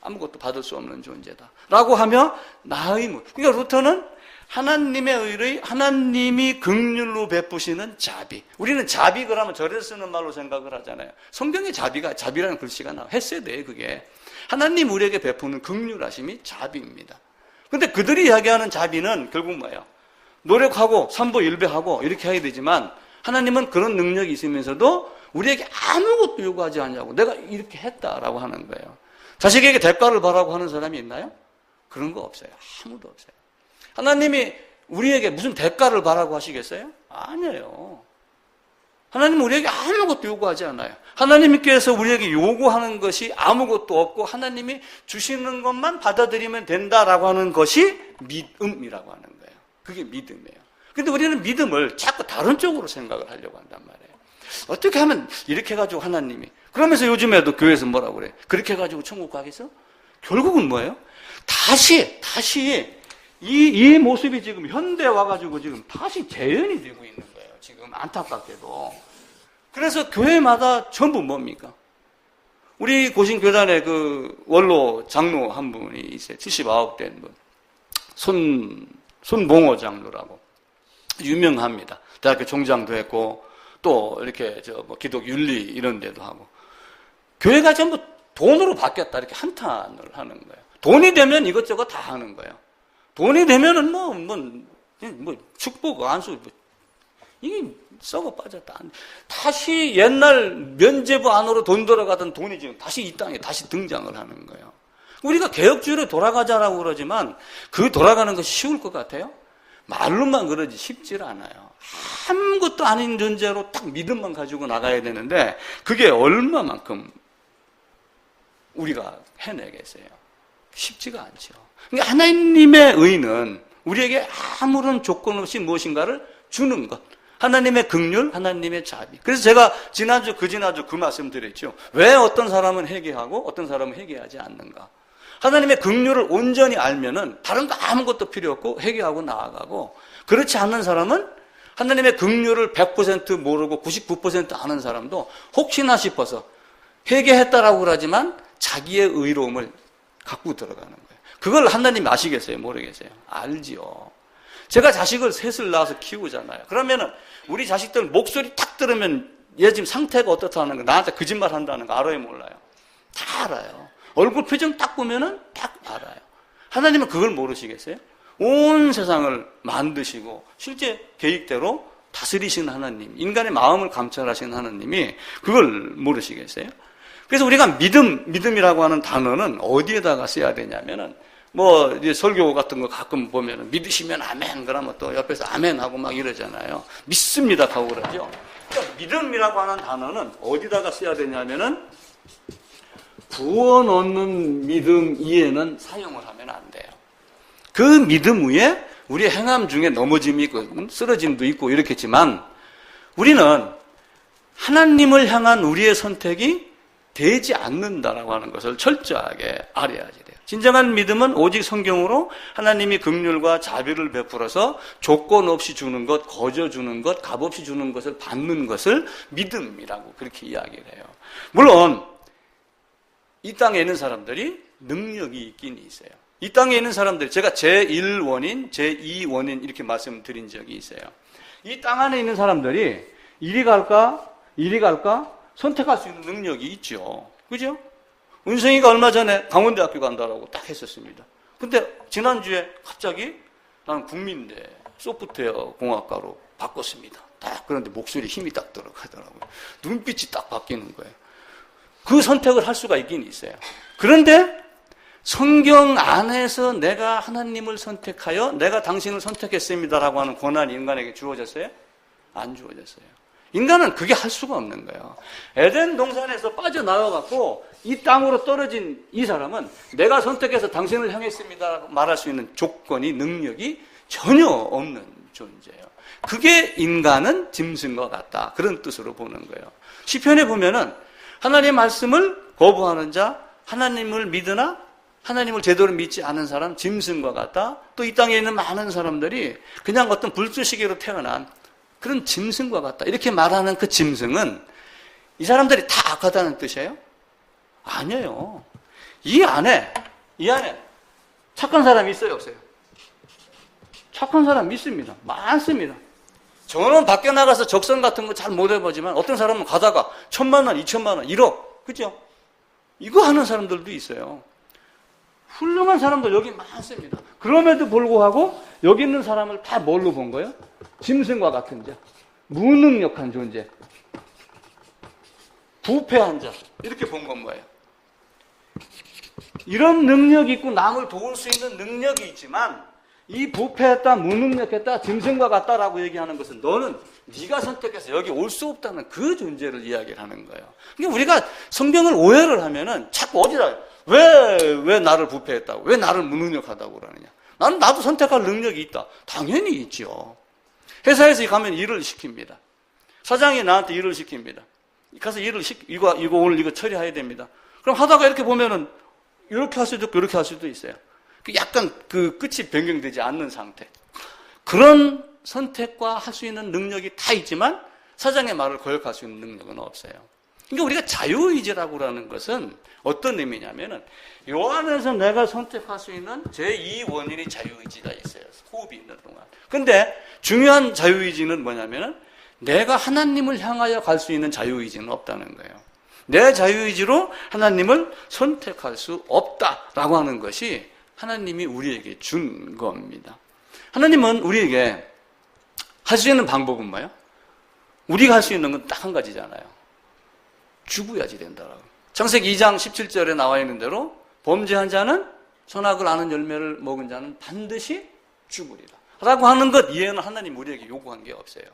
Speaker 1: 아무것도 받을 수 없는 존재다. 라고 하며 나의 물. 그러니까 루터는 하나님의 의를 하나님이 긍휼로 베푸시는 자비. 우리는 자비 그러면 절에서 쓰는 말로 생각을 하잖아요. 성경에 자비라는 글씨가 나와. 헤세드예요, 그게. 하나님 우리에게 베푸는 긍휼하심이 자비입니다. 근데 그들이 이야기하는 자비는 결국 뭐예요? 노력하고 삼보일배하고 이렇게 해야 되지만 하나님은 그런 능력이 있으면서도 우리에게 아무것도 요구하지 않냐고 내가 이렇게 했다라고 하는 거예요. 자식에게 대가를 바라고 하는 사람이 있나요? 그런 거 없어요. 아무도 없어요. 하나님이 우리에게 무슨 대가를 바라고 하시겠어요? 아니에요. 하나님은 우리에게 아무것도 요구하지 않아요. 하나님께서 우리에게 요구하는 것이 아무것도 없고 하나님이 주시는 것만 받아들이면 된다라고 하는 것이 믿음이라고 하는 거예요. 그게 믿음이에요. 근데 우리는 믿음을 자꾸 다른 쪽으로 생각을 하려고 한단 말이에요. 어떻게 하면 이렇게 해가지고 하나님이 그러면서 요즘에도 교회에서 뭐라고 그래? 그렇게 해가지고 천국 가겠어? 결국은 뭐예요? 다시 이 모습이 지금 현대 와가지고 지금 다시 재현이 되고 있는 거예요. 지금 안타깝게도. 그래서 교회마다 전부 뭡니까? 우리 고신교단에 그 원로 장로 한 분이 있어요. 79 된 분. 손봉호 장로라고. 유명합니다. 대학교 총장도 했고, 또 이렇게 뭐 기독 윤리 이런 데도 하고. 교회가 전부 돈으로 바뀌었다. 이렇게 한탄을 하는 거예요. 돈이 되면 이것저것 다 하는 거예요. 돈이 되면은 뭐 축복, 안수, 이게 썩어 빠졌다. 다시 옛날 면제부 안으로 돈 들어가던 돈이 지금 다시 이 땅에 다시 등장을 하는 거예요. 우리가 개혁주의로 돌아가자라고 그러지만 그 돌아가는 것이 쉬울 것 같아요? 말로만 그러지 쉽지 않아요. 아무것도 아닌 존재로 딱 믿음만 가지고 나가야 되는데 그게 얼마만큼 우리가 해내겠어요? 쉽지가 않죠. 그러니까 하나님의 의는 우리에게 아무런 조건 없이 무엇인가를 주는 것. 하나님의 긍휼, 하나님의 자비. 그래서 제가 지난주 그 말씀 드렸죠. 왜 어떤 사람은 회개하고 어떤 사람은 회개하지 않는가? 하나님의 긍휼을 온전히 알면은 다른 거 아무것도 필요 없고 회개하고 나아가고, 그렇지 않는 사람은 하나님의 긍휼을 100% 모르고 99% 아는 사람도 혹시나 싶어서 회개했다라고 그러지만 자기의 의로움을 갖고 들어가는 거예요. 그걸 하나님이 아시겠어요? 모르겠어요? 알지요. 제가 자식을 셋을 낳아서 키우잖아요. 그러면은 우리 자식들 목소리 딱 들으면 얘 지금 상태가 어떻다는 거, 나한테 거짓말 한다는 거 알아요, 몰라요? 다 알아요. 얼굴 표정 딱 보면은 딱 알아요. 하나님은 그걸 모르시겠어요? 온 세상을 만드시고 실제 계획대로 다스리시는 하나님, 인간의 마음을 감찰하시는 하나님이 그걸 모르시겠어요? 그래서 우리가 믿음이라고 하는 단어는 어디에다가 써야 되냐면은, 뭐, 이제 설교 같은 거 가끔 보면은, 믿으시면 아멘, 그러면 또 옆에서 아멘 하고 막 이러잖아요. 믿습니다 하고 그러죠. 그러니까 믿음이라고 하는 단어는 어디다가 써야 되냐면은, 구원 얻는 믿음 이에는 사용을 하면 안 돼요. 그 믿음 위에 우리의 행함 중에 넘어짐이 있고, 쓰러짐도 있고 이렇겠지만, 우리는 하나님을 향한 우리의 선택이 되지 않는다라고 하는 것을 철저하게 알아야지 돼요. 진정한 믿음은 오직 성경으로 하나님이 긍휼과 자비를 베풀어서 조건 없이 주는 것, 거저 주는 것, 값없이 주는 것을 받는 것을 믿음이라고 그렇게 이야기를 해요. 물론 이 땅에 있는 사람들이 능력이 있긴 있어요. 이 땅에 있는 사람들, 제가 제1원인, 제2원인 이렇게 말씀드린 적이 있어요. 이 땅 안에 있는 사람들이 이리 갈까, 이리 갈까 선택할 수 있는 능력이 있죠. 그죠? 은성이가 얼마 전에 강원대학교 간다라고 딱 했었습니다. 근데 지난주에 갑자기 나는 국민대 소프트웨어 공학과로 바꿨습니다. 딱 그런데 목소리 힘이 딱 들어가더라고요. 눈빛이 딱 바뀌는 거예요. 그 선택을 할 수가 있긴 있어요. 그런데 성경 안에서 내가 하나님을 선택하여 내가 당신을 선택했습니다라고 하는 권한이 인간에게 주어졌어요? 안 주어졌어요. 인간은 그게 할 수가 없는 거예요. 에덴 동산에서 빠져나와갖고 이 땅으로 떨어진 이 사람은 내가 선택해서 당신을 향했습니다 말할 수 있는 조건이, 능력이 전혀 없는 존재예요. 그게 인간은 짐승과 같다, 그런 뜻으로 보는 거예요. 시편에 보면은 하나님의 말씀을 거부하는 자, 하나님을 믿으나 하나님을 제대로 믿지 않은 사람, 짐승과 같다. 또 이 땅에 있는 많은 사람들이 그냥 어떤 불쏘시개로 태어난 그런 짐승과 같다, 이렇게 말하는 그 짐승은 이 사람들이 다 악하다는 뜻이에요? 아니에요. 이 안에 착한 사람이 있어요, 없어요? 착한 사람 있습니다. 많습니다. 저는 밖에 나가서 적성 같은 거 잘 못 해보지만 어떤 사람은 가다가 1,000만 원, 2,000만 원, 1억, 그죠? 이거 하는 사람들도 있어요. 훌륭한 사람들 여기 많습니다. 그럼에도 불구하고 여기 있는 사람을 다 뭘로 본 거예요? 짐승과 같은 자, 무능력한 존재, 부패한 자, 이렇게 본 건 뭐예요? 이런 능력이 있고 남을 도울 수 있는 능력이 있지만 이 부패했다, 무능력했다, 짐승과 같다라고 얘기하는 것은 너는 네가 선택해서 여기 올 수 없다는 그 존재를 이야기를 하는 거예요. 그러니까 우리가 성경을 오해를 하면은 자꾸 어디다 왜 나를 부패했다고, 왜 나를 무능력하다고 그러느냐. 나도 선택할 능력이 있다. 당연히 있죠. 회사에서 가면 일을 시킵니다. 사장이 나한테 일을 시킵니다. 가서 이거 오늘 이거 처리해야 됩니다. 그럼 하다가 이렇게 보면은 이렇게 할 수도 있고 이렇게 할 수도 있어요. 약간 그 끝이 변경되지 않는 상태. 그런 선택과 할 수 있는 능력이 다 있지만 사장의 말을 거역할 수 있는 능력은 없어요. 그러니까 우리가 자유의지라고 하는 것은 어떤 의미냐면은 요 안에서 내가 선택할 수 있는 제2 원인이 자유의지가 있어요. 호흡이 있는 동안. 근데 중요한 자유의지는 뭐냐면은 내가 하나님을 향하여 갈 수 있는 자유의지는 없다는 거예요. 내 자유의지로 하나님을 선택할 수 없다라고 하는 것이 하나님이 우리에게 준 겁니다. 하나님은 우리에게 할 수 있는 방법은 뭐예요? 우리가 할 수 있는 건 딱 한 가지잖아요. 죽어야지 된다라고. 창세기 2장 17절에 나와 있는 대로 범죄한 자는 선악을 아는 열매를 먹은 자는 반드시 죽으리라 라고 하는 것 이해는 하나님 우리에게 요구한 게 없어요.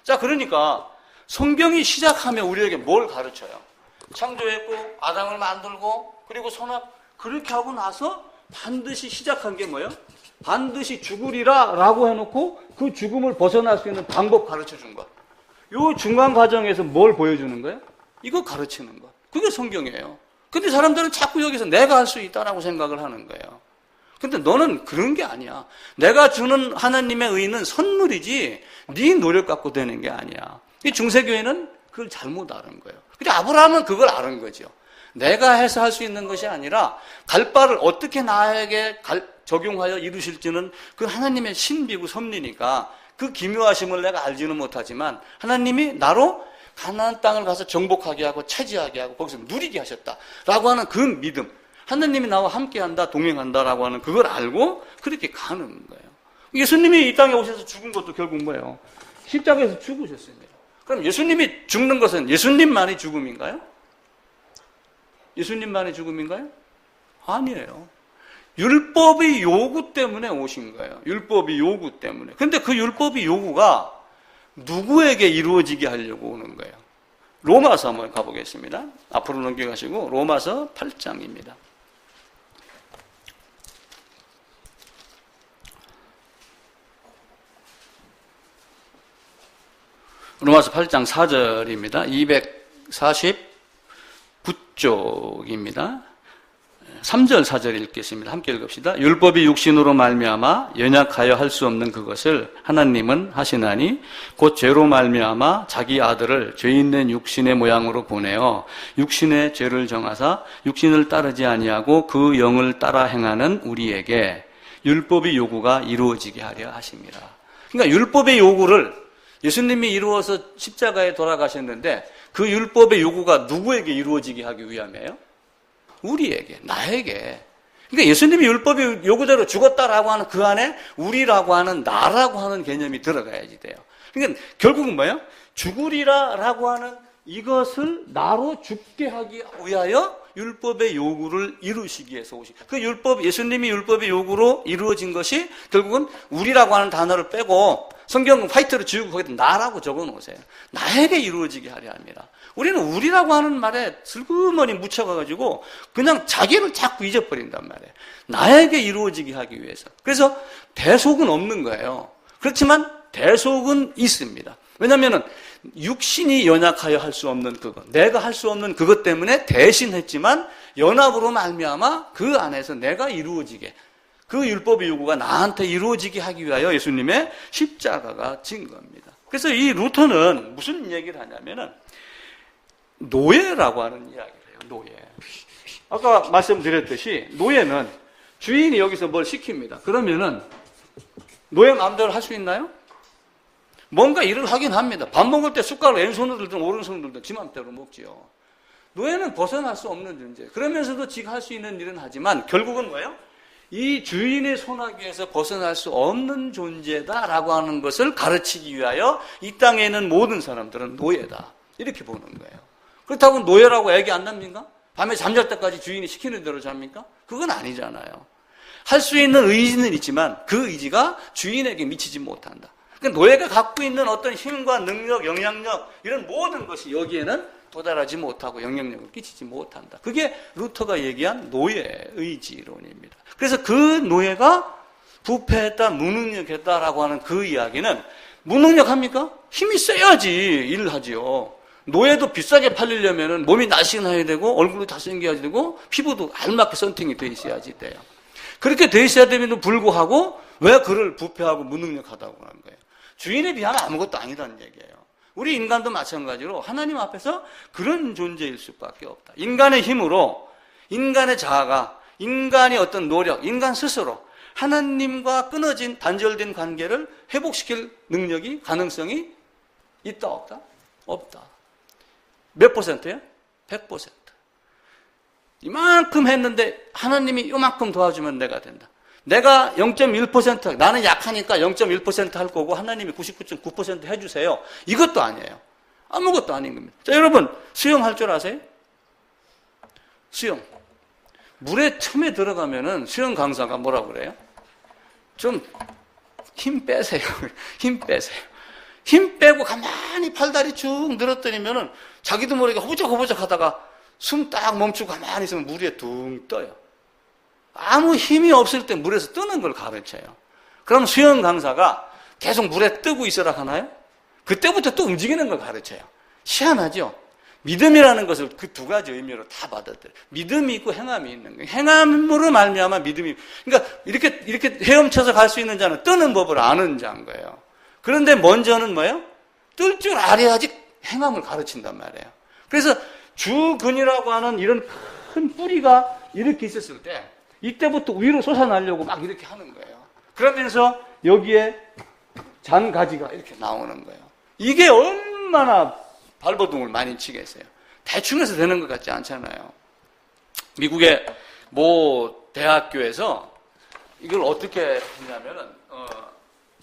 Speaker 1: 자, 그러니까 성경이 시작하면 우리에게 뭘 가르쳐요? 창조했고 아담을 만들고 그리고 선악 그렇게 하고 나서 반드시 시작한 게 뭐예요? 반드시 죽으리라 라고 해놓고 그 죽음을 벗어날 수 있는 방법 가르쳐 준 것. 요 중간 과정에서 뭘 보여주는 거예요? 이거 가르치는 것. 그게 성경이에요. 근데 사람들은 자꾸 여기서 내가 할 수 있다라고 생각을 하는 거예요. 근데 너는 그런 게 아니야. 내가 주는 하나님의 의는 선물이지 네 노력 갖고 되는 게 아니야. 이 중세교회는 그걸 잘못 아는 거예요. 근데 아브라함은 그걸 아는 거죠. 내가 해서 할 수 있는 것이 아니라 갈 바를 어떻게 나에게 적용하여 이루실지는 그 하나님의 신비고 섭리니까 그 기묘하심을 내가 알지는 못하지만 하나님이 나로 가나안 땅을 가서 정복하게 하고 차지하게 하고 거기서 누리게 하셨다라고 하는 그 믿음, 하나님이 나와 함께한다, 동행한다라고 하는 그걸 알고 그렇게 가는 거예요. 예수님이 이 땅에 오셔서 죽은 것도 결국 뭐예요? 십자가에서 죽으셨습니다. 그럼 예수님이 죽는 것은 예수님만의 죽음인가요? 예수님만의 죽음인가요? 아니에요. 율법의 요구 때문에 오신 거예요. 율법의 요구 때문에. 근데 그 율법의 요구가 누구에게 이루어지게 하려고 오는 거예요? 로마서 한번 가보겠습니다. 앞으로 넘겨가시고 로마서 8장입니다. 로마서 8장 4절입니다. 249쪽입니다. 3절 4절 읽겠습니다. 함께 읽읍시다. 율법이 육신으로 말미암아 연약하여 할 수 없는 그것을 하나님은 하시나니 곧 죄로 말미암아 자기 아들을 죄 있는 육신의 모양으로 보내어 육신의 죄를 정하사 육신을 따르지 아니하고 그 영을 따라 행하는 우리에게 율법의 요구가 이루어지게 하려 하심이라. 그러니까 율법의 요구를 예수님이 이루어서 십자가에 돌아가셨는데 그 율법의 요구가 누구에게 이루어지게 하기 위함이에요? 우리에게, 나에게. 그러니까 예수님이 율법의 요구대로 죽었다라고 하는 그 안에 우리라고 하는 나라고 하는 개념이 들어가야지 돼요. 그러니까 결국은 뭐예요? 죽으리라라고 하는 이것을 나로 죽게 하기 위하여 율법의 요구를 이루시기 위해서 오신 그 율법, 예수님이 율법의 요구로 이루어진 것이 결국은 우리라고 하는 단어를 빼고 성경은 화이트로 지우고 거기다 나라고 적어 놓으세요. 나에게 이루어지게 하려 합니다. 우리는 우리라고 하는 말에 슬그머니 묻혀가지고 그냥 자기를 자꾸 잊어버린단 말이에요. 나에게 이루어지게 하기 위해서. 그래서 대속은 없는 거예요. 그렇지만 대속은 있습니다. 왜냐하면 육신이 연약하여 할 수 없는 그것, 내가 할 수 없는 그것 때문에 대신했지만 연합으로 말미암아 그 안에서 내가 이루어지게, 그 율법의 요구가 나한테 이루어지게 하기 위하여 예수님의 십자가가 진 겁니다. 그래서 이 루터는 무슨 얘기를 하냐면은 노예라고 하는 이야기를 해요. 노예. 아까 말씀드렸듯이 노예는 주인이 여기서 뭘 시킵니다. 그러면은 노예 마음대로 할 수 있나요? 뭔가 일을 하긴 합니다. 밥 먹을 때 숟가락을 왼손으로 들든 오른손으로 들든 지 맘대로 먹지요. 노예는 벗어날 수 없는 존재. 그러면서도 지가 할 수 있는 일은 하지만 결국은 뭐예요? 이 주인의 손아귀에서 벗어날 수 없는 존재다라고 하는 것을 가르치기 위하여 이 땅에 있는 모든 사람들은 노예다. 이렇게 보는 거예요. 그렇다고 노예라고 애기 안 납니까? 밤에 잠잘 때까지 주인이 시키는 대로 잡니까? 그건 아니잖아요. 할 수 있는 의지는 있지만 그 의지가 주인에게 미치지 못한다. 그러니까 노예가 갖고 있는 어떤 힘과 능력, 영향력 이런 모든 것이 여기에는 도달하지 못하고 영향력을 끼치지 못한다. 그게 루터가 얘기한 노예의지론입니다. 그래서 그 노예가 부패했다, 무능력했다라고 하는 그 이야기는 무능력합니까? 힘이 세야지 일을 하지요. 노예도 비싸게 팔리려면 몸이 날씬해야 되고 얼굴도 잘생겨야 되고 피부도 알맞게 선팅이 돼 있어야지 돼요. 그렇게 돼 있어야 됨에도 불구하고 왜 그를 부패하고 무능력하다고 하는 거예요? 주인에 비하면 아무것도 아니라는 얘기예요. 우리 인간도 마찬가지로 하나님 앞에서 그런 존재일 수밖에 없다. 인간의 힘으로, 인간의 자아가, 인간의 어떤 노력, 인간 스스로 하나님과 끊어진 단절된 관계를 회복시킬 능력이, 가능성이 있다, 없다? 없다. 몇 %예요? 100%. 이만큼 했는데 하나님이 이만큼 도와주면 내가 된다. 내가 0.1%, 나는 약하니까 0.1% 할 거고 하나님이 99.9% 해주세요. 이것도 아니에요. 아무것도 아닌 겁니다. 자, 여러분, 수영할 줄 아세요? 수영. 물에 틈에 들어가면은 수영 강사가 뭐라 그래요? 좀 힘 빼세요. 힘 빼세요. 힘 빼고 가만히 팔다리 쭉 늘어뜨리면은 자기도 모르게 허부적허부적 하다가 숨 딱 멈추고 가만히 있으면 물 위에 둥 떠요. 아무 힘이 없을 때 물에서 뜨는 걸 가르쳐요. 그럼 수영 강사가 계속 물에 뜨고 있으라 하나요? 그때부터 또 움직이는 걸 가르쳐요. 희한하죠? 믿음이라는 것을 그 두 가지 의미로 다 받아들여요. 믿음이 있고 행함이 있는 거예요. 행함으로 말미암아 믿음이. 그러니까 이렇게 헤엄쳐서 갈 수 있는 자는 뜨는 법을 아는 자인 거예요. 그런데 먼저는 뭐예요? 뜰 줄 알아야지 행함을 가르친단 말이에요. 그래서 주근이라고 하는 이런 큰 뿌리가 이렇게 있었을 때 이때부터 위로 솟아나려고 막 이렇게 하는 거예요. 그러면서 여기에 잔가지가 이렇게 나오는 거예요. 이게 얼마나 발버둥을 많이 치겠어요. 대충 해서 되는 것 같지 않잖아요. 미국의 모 대학교에서 이걸 어떻게 했냐면은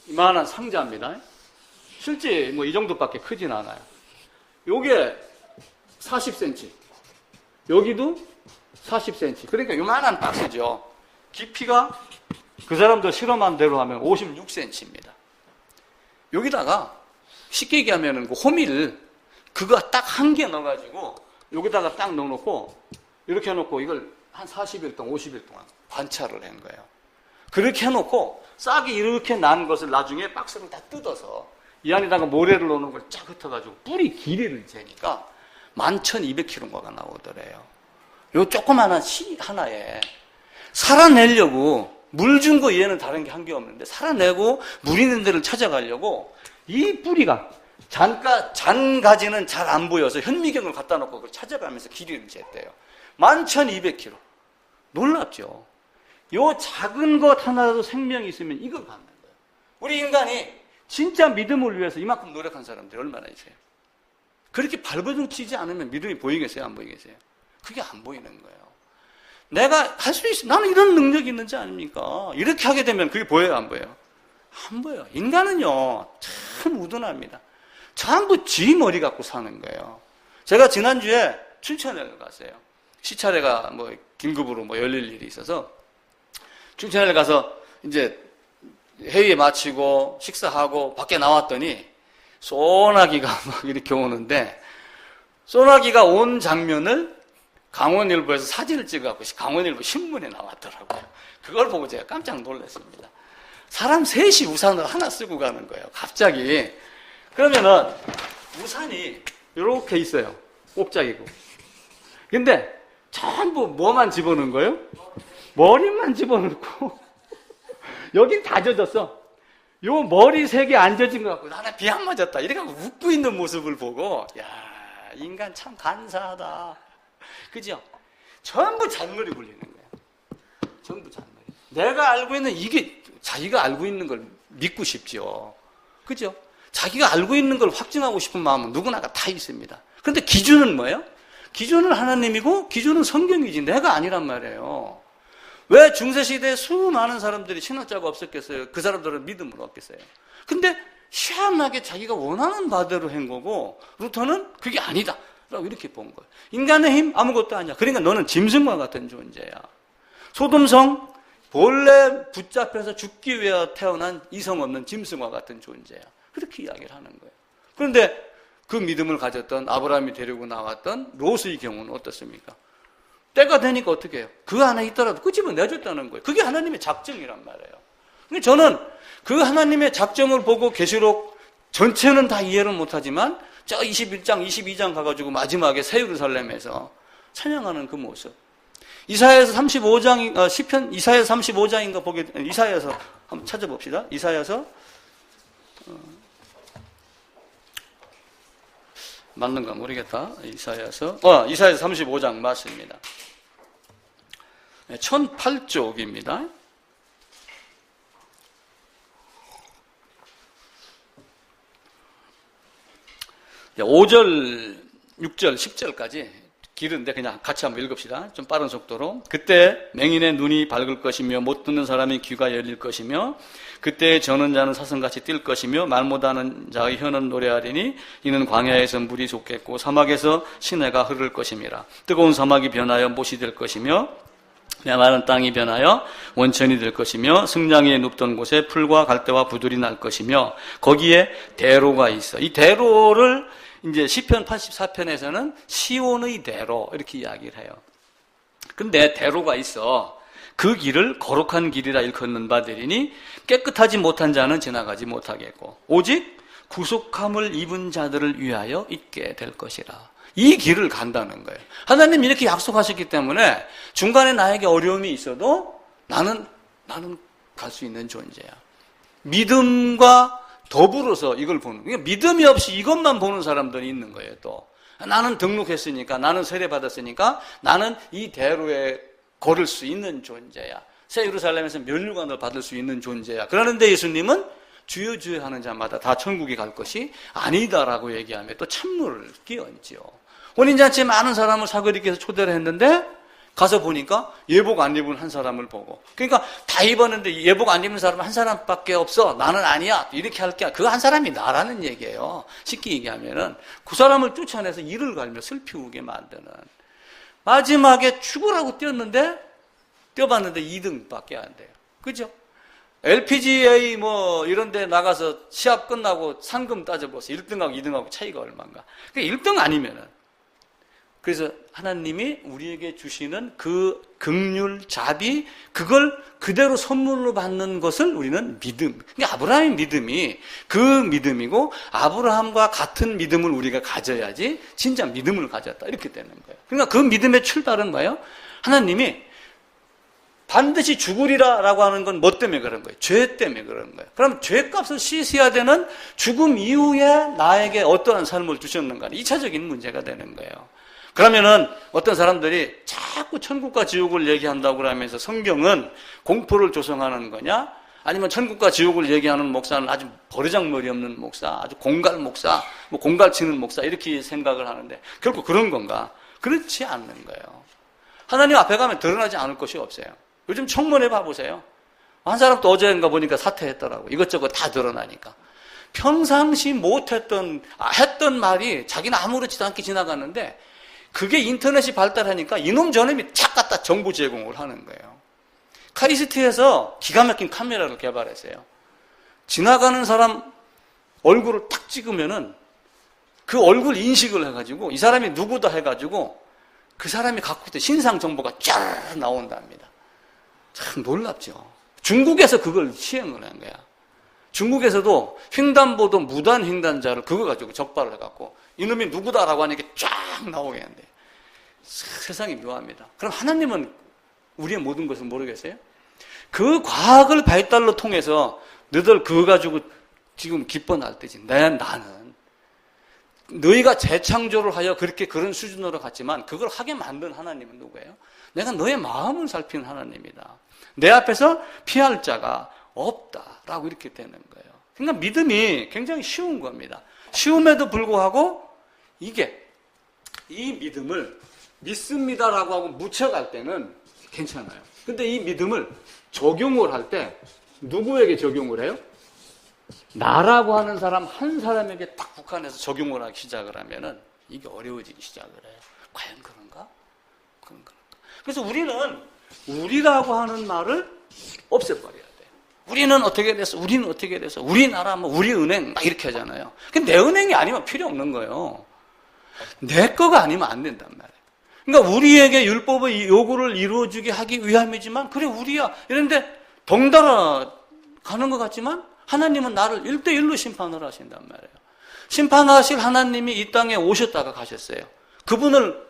Speaker 1: 이만한 상자입니다. 실제 뭐 이 정도밖에 크진 않아요. 요게 40cm, 여기도 40cm. 그러니까 요만한 박스죠. 깊이가 그 사람들 실험한 대로 하면 56cm입니다. 여기다가 쉽게 얘기하면은 그 호밀 그거 딱 한 개 넣어가지고 여기다가 딱 넣어놓고 이렇게 해놓고 이걸 한 40일 동안 50일 동안 관찰을 한 거예요. 그렇게 해놓고 싹이 이렇게 난 것을 나중에 박스를 다 뜯어서 이 안에다가 모래를 넣는 걸 쫙 흩어가지고 뿌리 길이를 재니까 11,200kg가 나오더래요. 요 조그마한 씨 하나에 살아내려고 물 준 거 얘는 다른 게 한 게 없는데 살아내고 물 있는 데를 찾아가려고 이 뿌리가 잔가지는 잘 안 보여서 현미경을 갖다 놓고 그걸 찾아가면서 길이를 쟀대요. 11,200kg. 놀랍죠? 요 작은 것 하나라도 생명이 있으면 이걸 갖는 거예요. 우리 인간이 진짜 믿음을 위해서 이만큼 노력한 사람들이 얼마나 있어요? 그렇게 발버둥 치지 않으면 믿음이 보이겠어요? 안 보이겠어요? 그게 안 보이는 거예요. 내가 할 수 있어. 나는 이런 능력이 있는지 아닙니까? 이렇게 하게 되면 그게 보여요? 안 보여요? 안 보여요. 인간은요, 참 우둔합니다. 전부 지 머리 갖고 사는 거예요. 제가 지난주에 춘천에 갔어요. 시차례가 뭐 긴급으로 뭐 열릴 일이 있어서 춘천에 가서 이제 회의 마치고 식사하고 밖에 나왔더니 소나기가 막 이렇게 오는데 소나기가 온 장면을 강원일보에서 사진을 찍어갖고 강원일보 신문에 나왔더라고요. 그걸 보고 제가 깜짝 놀랐습니다. 사람 셋이 우산을 하나 쓰고 가는 거예요. 갑자기. 그러면은 우산이 이렇게 있어요. 옥자기고. 근데 전부 뭐만 집어넣은 거예요? 머리만 집어넣고 여긴 다 젖었어. 요 머리 색이 안 젖은 것 같고 나는 비 안 맞았다. 이렇게 웃고 있는 모습을 보고 야 인간 참 간사하다. 그죠? 전부 잔머리 굴리는 거예요. 전부 잔머리. 내가 알고 있는 이게 자기가 알고 있는 걸 믿고 싶죠. 그죠? 자기가 알고 있는 걸 확증하고 싶은 마음은 누구나가 다 있습니다. 그런데 기준은 뭐예요? 기준은 하나님이고 기준은 성경이지 내가 아니란 말이에요. 왜 중세시대에 수많은 사람들이 신학자가 없었겠어요? 그 사람들은 믿음을 얻겠어요. 근데 희한하게 자기가 원하는 바대로 한 거고 루터는 그게 아니다 라고 이렇게 본 거예요. 인간의 힘 아무것도 아니야. 그러니까 너는 짐승과 같은 존재야. 소돔성 본래 붙잡혀서 죽기 위해 태어난 이성 없는 짐승과 같은 존재야. 그렇게 이야기를 하는 거예요. 그런데 그 믿음을 가졌던 아브라함이 데리고 나왔던 롯의 경우는 어떻습니까? 때가 되니까 어떻게 해요? 그 안에 있더라도 그 집은 내줬다는 거예요. 그게 하나님의 작정이란 말이에요. 근데 저는 그 하나님의 작정을 보고 계시록 전체는 다 이해를 못하지만 저 21장, 22장 가가지고 마지막에 새 예루살렘에서 찬양하는 그 모습. 이사야서 35장, 시편 이사야서 35장인가 이사야서 한번 찾아봅시다. 이사야서 맞는가 모르겠다. 이사야서 35장 맞습니다. 1008쪽입니다. 5절, 6절, 10절까지 길은데 그냥 같이 한번 읽읍시다. 좀 빠른 속도로. 그때 맹인의 눈이 밝을 것이며 못 듣는 사람의 귀가 열릴 것이며 그때 저는 자는 사슴같이 뛸 것이며 말 못하는 자의 혀는 노래하리니 이는 광야에서 물이 솟겠고 사막에서 시내가 흐를 것임이라. 뜨거운 사막이 변하여 못이 될 것이며 메마른 땅이 변하여 원천이 될 것이며 승냥이에 눕던 곳에 풀과 갈대와 부들이 날 것이며 거기에 대로가 있어. 이 대로를 이제 시편 84편에서는 시온의 대로 이렇게 이야기를 해요. 근데 대로가 있어. 그 길을 거룩한 길이라 일컫는 바되리니 깨끗하지 못한 자는 지나가지 못하겠고 오직 구속함을 입은 자들을 위하여 있게 될 것이라. 이 길을 간다는 거예요. 하나님이 이렇게 약속하셨기 때문에 중간에 나에게 어려움이 있어도 나는 갈 수 있는 존재야. 믿음과 더불어서 이걸 보는 거예요. 믿음이 없이 이것만 보는 사람들이 있는 거예요. 또 나는 등록했으니까, 나는 세례받았으니까 나는 이 대로에 걸을 수 있는 존재야. 새 예루살렘에서 면류관을 받을 수 있는 존재야. 그러는데 예수님은 주여 주여 하는 자마다 다 천국에 갈 것이 아니다라고 얘기하며 또 찬물을 끼얹지요. 혼인잔치에 많은 사람을 사그리게 해서 초대를 했는데 가서 보니까 예복 안 입은 한 사람을 보고, 그러니까 다 입었는데 예복 안 입는 사람은 한 사람밖에 없어. 나는 아니야. 이렇게 할게. 그 한 사람이 나라는 얘기예요. 쉽게 얘기하면은 그 사람을 쫓아내서 이를 갈며 슬피 우게 만드는. 마지막에 죽으라고 뛰었는데 뛰어봤는데 2등밖에 안 돼요. 그죠? LPGA 뭐 이런 데 나가서 시합 끝나고 상금 따져보세요. 1등하고 2등하고 차이가 얼마인가. 1등 아니면은. 그래서 하나님이 우리에게 주시는 그 긍휼, 자비, 그걸 그대로 선물로 받는 것을 우리는 믿음. 그러니까 아브라함의 믿음이 그 믿음이고 아브라함과 같은 믿음을 우리가 가져야지 진짜 믿음을 가졌다. 이렇게 되는 거예요. 그러니까 그 믿음의 출발은 뭐예요? 하나님이 반드시 죽으리라라고 하는 건 뭐 때문에 그런 거예요? 죄 때문에 그런 거예요. 그럼 죄값을 씻어야 되는 죽음 이후에 나에게 어떠한 삶을 주셨는가? 2차적인 문제가 되는 거예요. 그러면은 어떤 사람들이 자꾸 천국과 지옥을 얘기한다고 그러면서 성경은 공포를 조성하는 거냐? 아니면 천국과 지옥을 얘기하는 목사는 아주 버르장머리 없는 목사, 아주 공갈 목사, 뭐 공갈 치는 목사 이렇게 생각을 하는데 결국 그런 건가? 그렇지 않는 거예요. 하나님 앞에 가면 드러나지 않을 것이 없어요. 요즘 청문회 봐보세요. 한 사람도 어제인가 보니까 사퇴했더라고. 이것저것 다 드러나니까. 평상시 못했던, 했던 말이 자기는 아무렇지도 않게 지나갔는데 그게 인터넷이 발달하니까 이놈 저놈이 착 갖다 정보 제공을 하는 거예요. 카이스트에서 기가 막힌 카메라를 개발했어요. 지나가는 사람 얼굴을 탁 찍으면은 그 얼굴 인식을 해가지고 이 사람이 누구다 해가지고 그 사람이 갖고 있던 신상 정보가 쫙 나온답니다. 참 놀랍죠. 중국에서 그걸 시행을 한 거야. 중국에서도 횡단보도 무단 횡단자를 그거 가지고 적발을 해갖고 이놈이 누구다라고 하니까 쫙 나오게 한대. 세상이 묘합니다. 그럼 하나님은 우리의 모든 것을 모르겠어요? 그 과학을 발달로 통해서 너희들 그거 가지고 지금 기뻐할 때지. 나는 너희가 재창조를 하여 그렇게 그런 수준으로 갔지만 그걸 하게 만든 하나님은 누구예요? 내가 너의 마음을 살피는 하나님이다. 내 앞에서 피할 자가 없다라고 이렇게 되는 거예요. 그러니까 믿음이 굉장히 쉬운 겁니다. 쉬움에도 불구하고 이게 이 믿음을 믿습니다라고 하고 묻혀갈 때는 괜찮아요. 근데 이 믿음을 적용을 할 때 누구에게 적용을 해요? 나라고 하는 사람 한 사람에게 딱 국한해서 적용을 하기 시작을 하면은 이게 어려워지기 시작을 해요. 과연 그런가? 그래서 우리는 우리라고 하는 말을 없애버려야 돼요. 우리는 어떻게 돼서, 우리는 어떻게 돼서, 우리나라, 뭐, 우리 은행, 막 이렇게 하잖아요. 근데 내 은행이 아니면 필요 없는 거예요. 내 거가 아니면 안 된단 말이에요. 그러니까 우리에게 율법의 요구를 이루어주게 하기 위함이지만, 그래, 우리야. 이런데 덩달아 가는 것 같지만, 하나님은 나를 1대1로 심판을 하신단 말이에요. 심판하실 하나님이 이 땅에 오셨다가 가셨어요. 그분을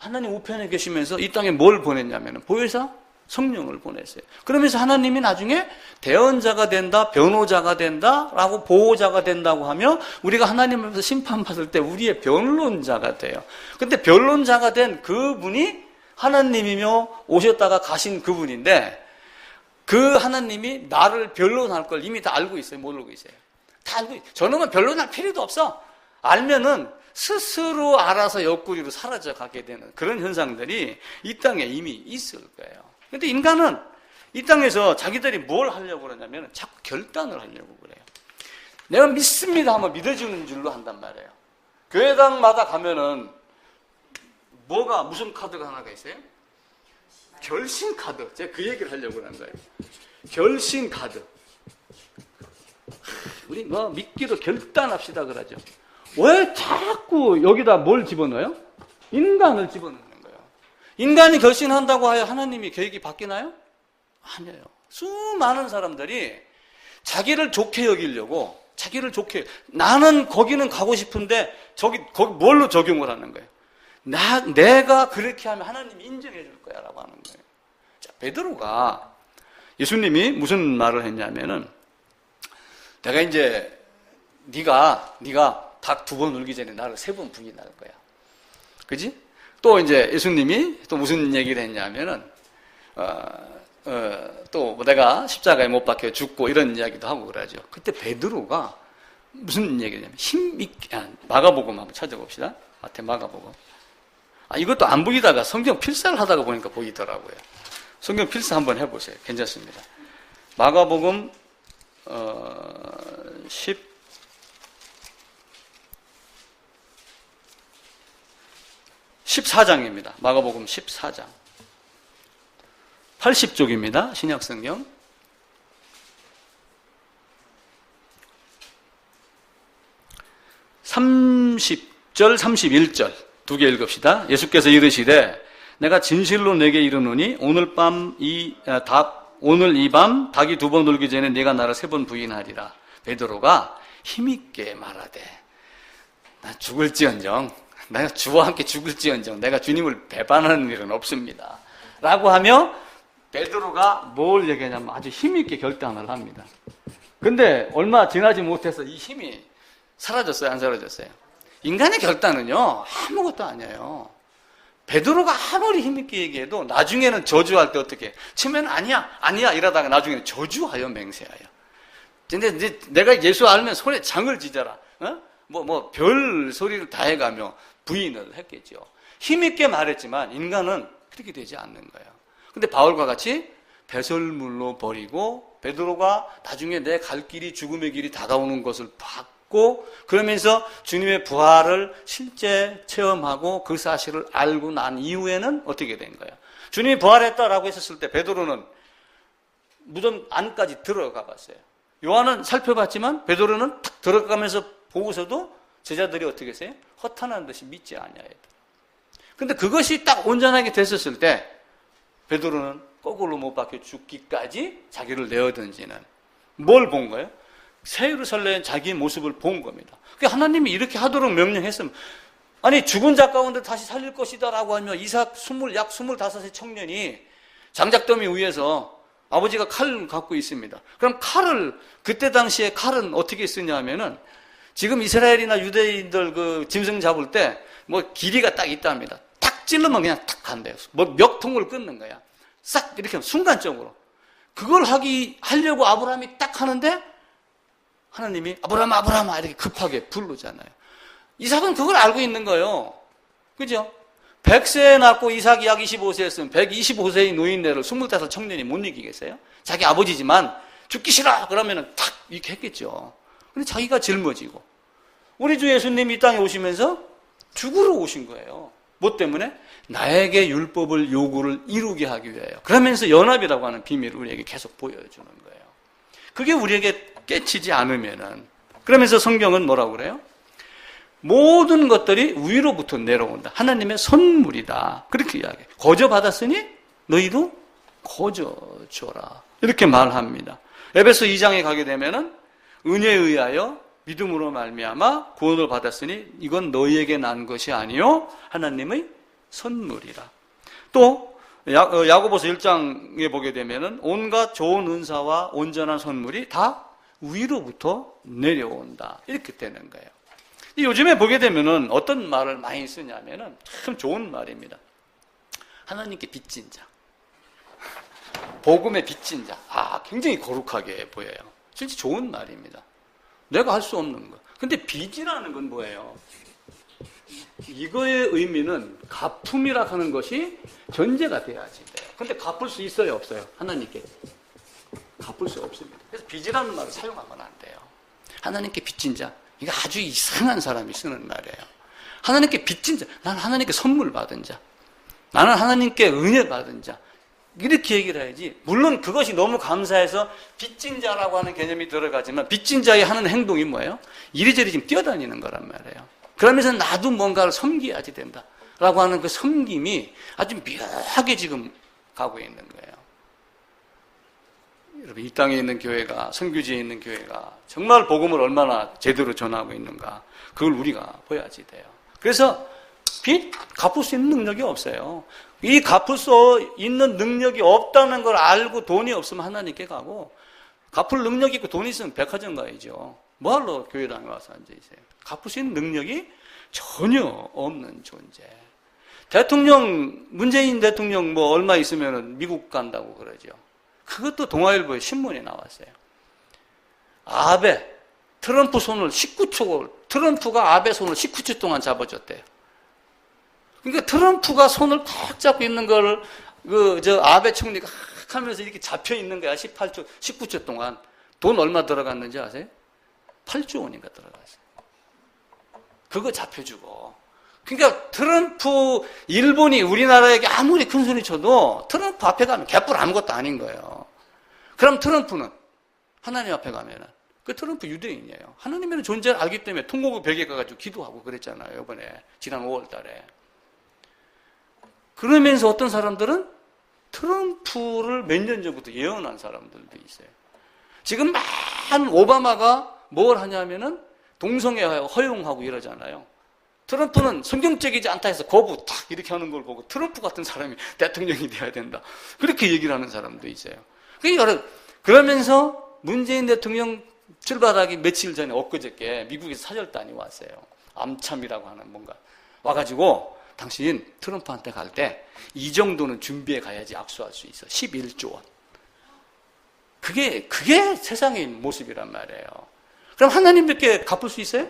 Speaker 1: 하나님 우편에 계시면서 이 땅에 뭘 보냈냐면 보혜사 성령을 보냈어요. 그러면서 하나님이 나중에 대언자가 된다, 변호자가 된다라고 보호자가 된다고 하며 우리가 하나님 앞에서 심판받을 때 우리의 변론자가 돼요. 근데 변론자가 된 그분이 하나님이며 오셨다가 가신 그분인데 그 하나님이 나를 변론할 걸 이미 다 알고 있어요? 모르고 있어요? 다 알고 있어요. 저놈은 변론할 필요도 없어. 알면은 스스로 알아서 옆구리로 사라져 가게 되는 그런 현상들이 이 땅에 이미 있을 거예요. 근데 인간은 이 땅에서 자기들이 뭘 하려고 그러냐면 자꾸 결단을 하려고 그래요. 내가 믿습니다 하면 믿어주는 줄로 한단 말이에요. 교회당마다 가면은 무슨 카드가 하나가 있어요? 결신 카드. 제가 그 얘기를 하려고 하는 거예요. 결신 카드. 우리 믿기로 결단합시다 그러죠. 왜 자꾸 여기다 뭘 집어넣어요? 인간을 집어넣는 거예요. 인간이 결심한다고 하여 하나님이 계획이 바뀌나요? 아니에요. 수많은 사람들이 자기를 좋게 여기려고 나는 거기는 가고 싶은데 거기 뭘로 적용을 하는 거예요? 내가 그렇게 하면 하나님이 인정해 줄 거야 라고 하는 거예요. 자, 베드로가 예수님이 무슨 말을 했냐면은 내가 이제 네가 닭 2번 울기 전에 나를 3번 부인할 거야. 그지? 또 이제 예수님이 또 무슨 얘기를 했냐면은, 또 내가 십자가에 못 박혀 죽고 이런 이야기도 하고 그러죠. 그때 베드로가 무슨 얘기냐면, 마가복음 한번 찾아봅시다. 마태 마가복음. 이것도 안 보이다가 성경 필사를 하다가 보니까 보이더라고요. 성경 필사 한번 해보세요. 괜찮습니다. 마가복음, 14장입니다. 마가복음 14장. 80쪽입니다. 신약성경. 30절, 31절 두 개 읽읍시다. 예수께서 이르시되 내가 진실로 내게 이르노니 오늘 이 밤 닭이 2번 울기 전에 네가 나를 3번 부인하리라. 베드로가 힘있게 말하되 나 죽을지언정 내가 주와 함께 죽을지언정 내가 주님을 배반하는 일은 없습니다 라고 하며 베드로가 뭘 얘기하냐면 아주 힘있게 결단을 합니다. 근데 얼마 지나지 못해서 이 힘이 사라졌어요? 안 사라졌어요? 인간의 결단은요 아무것도 아니에요. 베드로가 아무리 힘있게 얘기해도 나중에는 저주할 때 어떻게 처음에는 아니야 이러다가 나중에는 저주하여 맹세하여. 근데 이제 내가 예수 알면 손에 장을 지져라 별 소리를 다 해가며 부인을 했겠죠. 힘있게 말했지만 인간은 그렇게 되지 않는 거예요. 근데 바울과 같이 배설물로 버리고 베드로가 나중에 내 갈 길이 죽음의 길이 다가오는 것을 봤고 그러면서 주님의 부활을 실제 체험하고 그 사실을 알고 난 이후에는 어떻게 된 거예요? 주님이 부활했다라고 했었을 때 베드로는 무덤 안까지 들어가 봤어요. 요한은 살펴봤지만 베드로는 탁 들어가면서 보고서도 제자들이 어떻게 했어요? 허탄한 듯이 믿지 아니하였다. 근데 그것이 딱 온전하게 됐었을 때 베드로는 거꾸로 못 박혀 죽기까지 자기를 내어던지는 뭘 본 거예요? 새 예루살렘 자기의 모습을 본 겁니다. 그러니까 하나님이 이렇게 하도록 명령했으면 아니 죽은 자 가운데 다시 살릴 것이다 라고 하며 이삭 약 25의 청년이 장작더미 위에서 아버지가 칼을 갖고 있습니다. 그럼 그때 당시에 칼은 어떻게 쓰냐 하면은 지금 이스라엘이나 유대인들 그 짐승 잡을 때 길이가 딱 있답니다. 탁 찔르면 그냥 탁 간대요. 멱통을 끊는 거야. 싹 이렇게 순간적으로. 그걸 하려고 아브라함이 딱 하는데 하나님이 아브라함아 이렇게 급하게 부르잖아요. 이삭은 그걸 알고 있는 거예요. 그죠? 100세에 낳고 이삭이 약 25세였으면 125세의 노인네를 25 청년이 못 이기겠어요? 자기 아버지지만 죽기 싫어 그러면은 탁 이렇게 했겠죠. 근데 자기가 짊어지고 우리 주 예수님이 이 땅에 오시면서 죽으러 오신 거예요. 뭐 때문에? 나에게 율법을 요구를 이루게 하기 위하여. 그러면서 연합이라고 하는 비밀을 우리에게 계속 보여주는 거예요. 그게 우리에게 깨치지 않으면은. 그러면서 성경은 뭐라고 그래요? 모든 것들이 위로부터 내려온다. 하나님의 선물이다. 그렇게 이야기해요. 거저 받았으니 너희도 거저 줘라. 이렇게 말합니다. 에베소 2장에 가게 되면은 은혜에 의하여 믿음으로 말미암아 구원을 받았으니 이건 너희에게 난 것이 아니요 하나님의 선물이라. 또 야고보서 1장에 보게 되면은 온갖 좋은 은사와 온전한 선물이 다 위로부터 내려온다. 이렇게 되는 거예요. 요즘에 보게 되면은 어떤 말을 많이 쓰냐면은 참 좋은 말입니다. 하나님께 빚진 자, 복음의 빚진 자. 굉장히 거룩하게 보여요. 진짜 좋은 말입니다. 내가 할 수 없는 거. 근데 빚이라는 건 뭐예요? 이거의 의미는 갚음이라 하는 것이 전제가 돼야지 돼요. 근데 갚을 수 있어요, 없어요? 하나님께 갚을 수 없습니다. 그래서 빚이라는 말을 사용하면 안 돼요. 하나님께 빚진 자, 이거 아주 이상한 사람이 쓰는 말이에요. 하나님께 빚진 자, 나는 하나님께 선물 받은 자, 나는 하나님께 은혜 받은 자, 이렇게 얘기를 해야지. 물론 그것이 너무 감사해서 빚진 자라고 하는 개념이 들어가지만 빚진 자의 하는 행동이 뭐예요? 이리저리 지금 뛰어다니는 거란 말이에요. 그러면서 나도 뭔가를 섬겨야지 된다 라고 하는 그 섬김이 아주 묘하게 지금 가고 있는 거예요. 여러분, 이 땅에 있는 교회가, 선교지에 있는 교회가 정말 복음을 얼마나 제대로 전하고 있는가, 그걸 우리가 보야지 돼요. 그래서 빚 갚을 수 있는 능력이 없어요. 이 갚을 수 있는 능력이 없다는 걸 알고 돈이 없으면 하나님께 가고, 갚을 능력이 있고 돈이 있으면 백화점 가야죠. 뭐하러 교회당에 와서 앉아있어요? 갚을 수 있는 능력이 전혀 없는 존재. 대통령, 문재인 대통령 뭐 얼마 있으면 미국 간다고 그러죠. 그것도 동아일보에 신문에 나왔어요. 아베, 트럼프 손을 19초, 트럼프가 아베 손을 19초 동안 잡아줬대요. 그러니까 트럼프가 손을 탁 잡고 있는 걸, 아베 총리가 탁 하면서 이렇게 잡혀 있는 거야. 19초 동안. 돈 얼마 들어갔는지 아세요? 8조 원인가 들어갔어요. 그거 잡혀주고. 그러니까 트럼프, 일본이 우리나라에게 아무리 큰 소리 쳐도 트럼프 앞에 가면 개뿔 아무것도 아닌 거예요. 그럼 트럼프는 하나님 앞에 가면은 그 트럼프 유대인이에요. 하나님의 존재를 알기 때문에 통곡의 벽에 가가지고 기도하고 그랬잖아요. 이번에 지난 5월 달에. 그러면서 어떤 사람들은 트럼프를 몇 년 전부터 예언한 사람들도 있어요. 지금 많은 오바마가 뭘 하냐면은 동성애 허용하고 이러잖아요. 트럼프는 성경적이지 않다 해서 거부 탁 이렇게 하는 걸 보고 트럼프 같은 사람이 대통령이 돼야 된다. 그렇게 얘기를 하는 사람도 있어요. 그러면서 문재인 대통령 출발하기 며칠 전에 엊그저께 미국에서 사절단이 왔어요. 암참이라고 하는 뭔가 와가지고 당신 트럼프한테 갈 때 이 정도는 준비해 가야지 악수할 수 있어. 11조 원. 그게 세상의 모습이란 말이에요. 그럼 하나님께 갚을 수 있어요?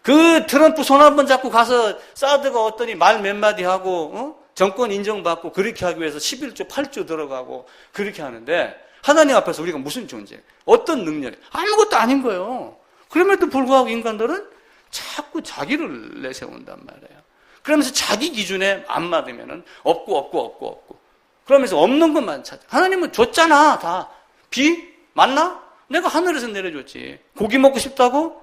Speaker 1: 그 트럼프 손 한번 잡고 가서 사드가 어떠니 말 몇 마디 하고 정권 인정받고 그렇게 하기 위해서 11조 8조 들어가고 그렇게 하는데 하나님 앞에서 우리가 무슨 존재, 어떤 능력이 아무것도 아닌 거예요. 그럼에도 불구하고 인간들은 자꾸 자기를 내세운단 말이에요. 그러면서 자기 기준에 안 맞으면은 없고 그러면서 없는 것만 찾아. 하나님은 줬잖아. 다 비 맞나? 내가 하늘에서 내려줬지. 고기 먹고 싶다고?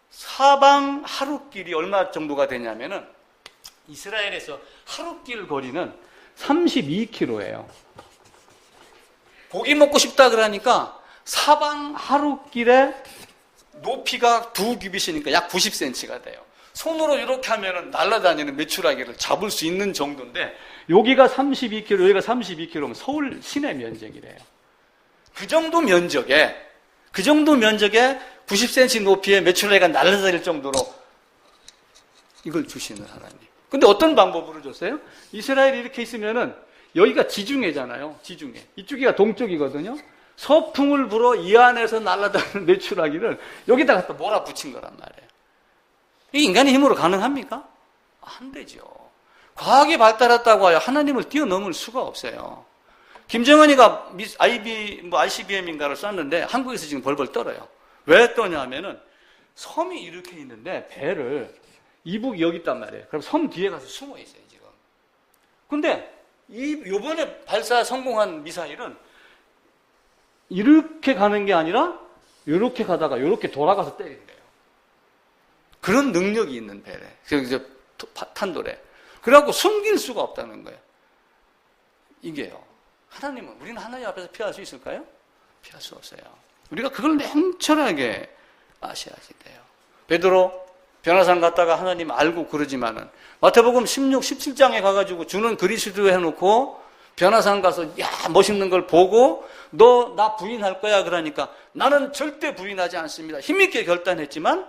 Speaker 1: 사방 하루길이 얼마 정도가 되냐면은 이스라엘에서 하루길 거리는 32km예요. 고기 먹고 싶다 그러니까 사방 하루길의 높이가 2규빗이니까 약 90cm가 돼요. 손으로 이렇게 하면은 날아다니는 메추라기를 잡을 수 있는 정도인데 여기가 32km, 여기가 32km면 서울 시내 면적이래요. 그 정도 면적에 90cm 높이의 메추라기가 날아다닐 정도로 이걸 주시는 하나님. 근데 어떤 방법으로 줬어요? 이스라엘이 이렇게 있으면은 여기가 지중해잖아요. 지중해. 이쪽이가 동쪽이거든요. 서풍을 불어 이 안에서 날아다니는 메추라기를 여기다 갖다 몰아붙인 거란 말이에요. 이게 인간의 힘으로 가능합니까? 안 되죠. 과학이 발달했다고 하여 하나님을 뛰어넘을 수가 없어요. 김정은이가 ICBM인가를 쐈는데 한국에서 지금 벌벌 떨어요. 왜 떠냐면은 섬이 이렇게 있는데 배를 이북이 여기 있단 말이에요. 그럼 섬 뒤에 가서 숨어 있어요, 지금. 근데 요번에 발사 성공한 미사일은 이렇게 가는 게 아니라 이렇게 가다가 이렇게 돌아가서 때린대요. 그런 능력이 있는 배래. 그래서 탄도래. 그래갖고 숨길 수가 없다는 거예요. 이게요. 우리는 하나님 앞에서 피할 수 있을까요? 피할 수 없어요. 우리가 그걸 냉철하게 아셔야지 돼요. 베드로 변화산 갔다가 하나님 알고 그러지만은 마태복음 16, 17장에 가가지고 주는 그리스도 해놓고 변화산 가서 야 멋있는 걸 보고 너 나 부인할 거야 그러니까 나는 절대 부인하지 않습니다. 힘있게 결단했지만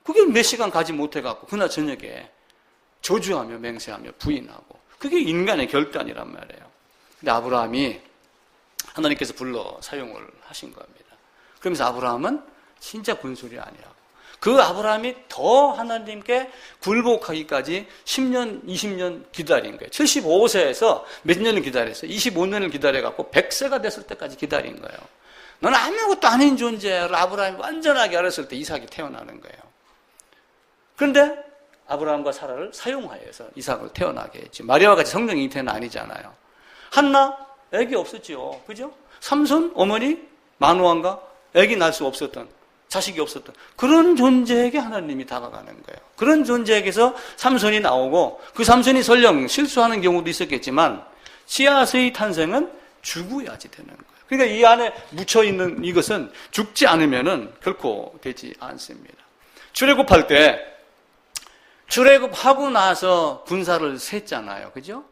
Speaker 1: 그게 몇 시간 가지 못해갖고 그날 저녁에 저주하며 맹세하며 부인하고 그게 인간의 결단이란 말이에요. 근데 아브라함이 하나님께서 불러 사용을 하신 겁니다. 그러면서 아브라함은 진짜 분술이 아니라고. 그 아브라함이 더 하나님께 굴복하기까지 10년, 20년 기다린 거예요. 75세에서 몇 년을 기다렸어요? 25년을 기다려갖고 100세가 됐을 때까지 기다린 거예요. 너는 아무것도 아닌 존재를 아브라함이 완전하게 알았을 때 이삭이 태어나는 거예요. 그런데 아브라함과 사라를 사용하여서 이삭을 태어나게 했지. 마리아와 같이 성령 잉태는 아니잖아요. 한나 애기 없었지요. 그죠? 삼손 어머니 마누아인가 애기 낳을 수 없었던 자식이 없었던 그런 존재에게 하나님이 다가가는 거예요. 그런 존재에게서 삼손이 나오고 그 삼손이 설령 실수하는 경우도 있었겠지만 씨앗의 탄생은 죽어야지 되는 거예요. 그러니까 이 안에 묻혀있는 이것은 죽지 않으면은 결코 되지 않습니다. 출애굽할 때 출애굽하고 나서 군사를 셌잖아요. 그죠?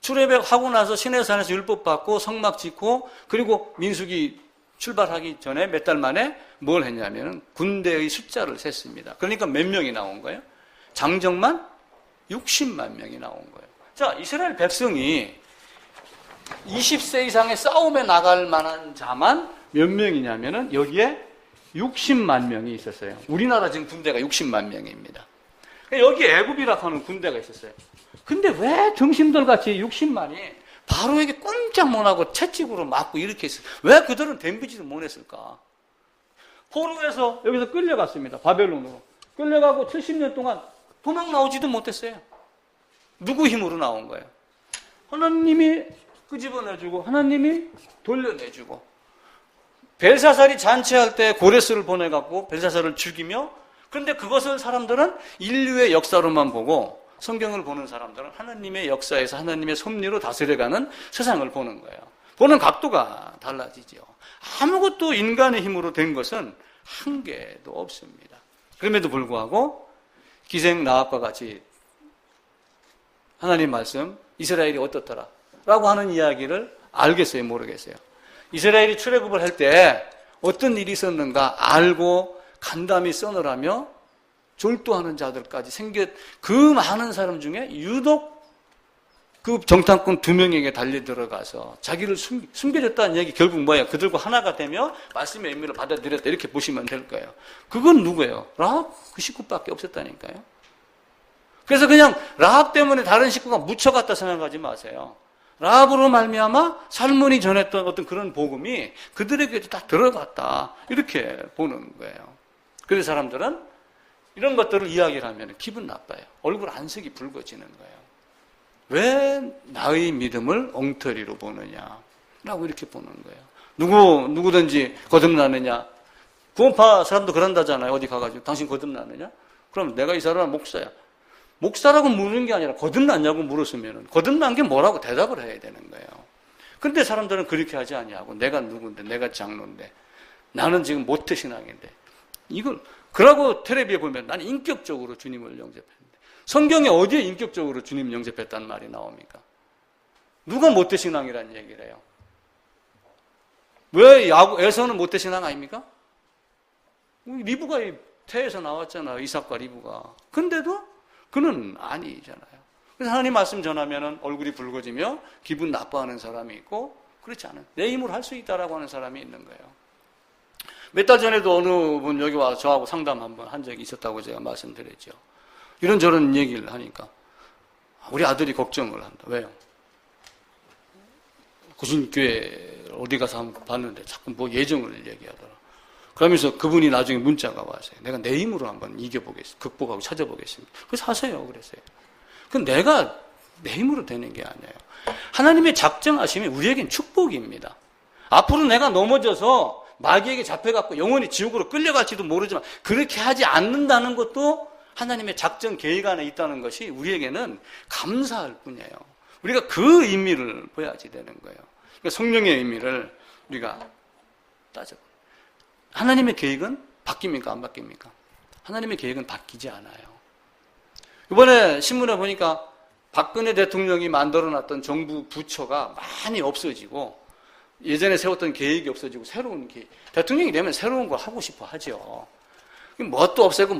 Speaker 1: 출애굽하고 나서 시내산에서 율법 받고 성막 짓고 그리고 민수기 출발하기 전에 몇 달 만에 뭘 했냐면 군대의 숫자를 셌습니다. 그러니까 몇 명이 나온 거예요? 장정만 60만 명이 나온 거예요. 자, 이스라엘 백성이 20세 이상의 싸움에 나갈 만한 자만 몇 명이냐면은 여기에 60만 명이 있었어요. 우리나라 지금 군대가 60만 명입니다. 여기 애굽이라고 하는 군대가 있었어요. 근데 왜 정신들같이 60만이 바로에게 꼼짝 못하고 채찍으로 맞고 이렇게 했어요. 왜 그들은 덤비지도 못했을까? 포로에서 여기서 끌려갔습니다. 바벨론으로. 끌려가고 70년 동안 도망 나오지도 못했어요. 누구 힘으로 나온 거예요? 하나님이 끄집어내주고 하나님이 돌려내주고 벨사살이 잔치할 때 고레스를 보내갖고 벨사살을 죽이며 그런데 그것을 사람들은 인류의 역사로만 보고 성경을 보는 사람들은 하나님의 역사에서 하나님의 섭리로 다스려가는 세상을 보는 거예요. 보는 각도가 달라지죠. 아무것도 인간의 힘으로 된 것은 한 개도 없습니다. 그럼에도 불구하고 기생 나합과 같이 하나님 말씀 이스라엘이 어떻더라 라고 하는 이야기를 알겠어요? 모르겠어요? 이스라엘이 출애굽을 할 때 어떤 일이 있었는가 알고 간담이 써느라며 졸도하는 자들까지 그 많은 사람 중에 유독 그 정탐꾼 2명에게 달려들어가서 자기를 숨겨줬다는 얘기 결국 뭐예요? 그들과 하나가 되며 말씀의 의미를 받아들였다 이렇게 보시면 될 거예요. 그건 누구예요? 라합 그 식구밖에 없었다니까요. 그래서 그냥 라합 때문에 다른 식구가 묻혀갔다 생각하지 마세요. 라합으로 말미암아 살몬이 전했던 어떤 그런 복음이 그들에게도 다 들어갔다 이렇게 보는 거예요. 그래서 사람들은 이런 것들을 이야기를 하면 기분 나빠요. 얼굴 안색이 붉어지는 거예요. 왜 나의 믿음을 엉터리로 보느냐라고 이렇게 보는 거예요. 누구든지 거듭나느냐? 구원파 사람도 그런다잖아요. 어디 가가지고 당신 거듭나느냐? 그럼 내가 이 사람은 목사야. 목사라고 물는 게 아니라 거듭났냐고 물었으면 거듭난 게 뭐라고 대답을 해야 되는 거예요. 그런데 사람들은 그렇게 하지 아니하고 내가 누군데 내가 장로인데 나는 지금 모태신앙인데 이걸 그러고 텔레비에 보면 나는 인격적으로 주님을 영접했는데 성경에 어디에 인격적으로 주님 영접했다는 말이 나옵니까? 누가 모태신앙이라는 얘기를 해요? 왜 에서는 모태신앙 아닙니까? 리브가 태에서 나왔잖아요. 이삭과 리브가. 근데도 그는 아니잖아요. 그래서 하나님 말씀 전하면 얼굴이 붉어지며 기분 나빠하는 사람이 있고 그렇지 않은 내 힘으로 할 수 있다라고 하는 사람이 있는 거예요. 몇 달 전에도 어느 분 여기 와서 저하고 상담 한번 한 적이 있었다고 제가 말씀드렸죠. 이런저런 얘기를 하니까 우리 아들이 걱정을 한다. 왜요? 구신교회 어디 가서 한번 봤는데 자꾸 뭐 예정을 얘기하더라. 그러면서 그분이 나중에 문자가 왔어요. 내가 내 힘으로 한번 이겨보겠습니다. 극복하고 찾아보겠습니다. 그래서 하세요. 그랬어요. 그건 내가 내 힘으로 되는 게 아니에요. 하나님의 작정하심이 우리에겐 축복입니다. 앞으로 내가 넘어져서 마귀에게 잡혀갖고 영원히 지옥으로 끌려갈지도 모르지만 그렇게 하지 않는다는 것도 하나님의 작정 계획 안에 있다는 것이 우리에게는 감사할 뿐이에요. 우리가 그 의미를 보야지 되는 거예요. 그러니까 성령의 의미를 우리가 따져봐요. 하나님의 계획은 바뀝니까? 안 바뀝니까? 하나님의 계획은 바뀌지 않아요. 이번에 신문에 보니까 박근혜 대통령이 만들어놨던 정부 부처가 많이 없어지고 예전에 세웠던 계획이 없어지고 새로운 계획. 대통령이 되면 새로운 걸 하고 싶어 하죠. 뭣도 없애고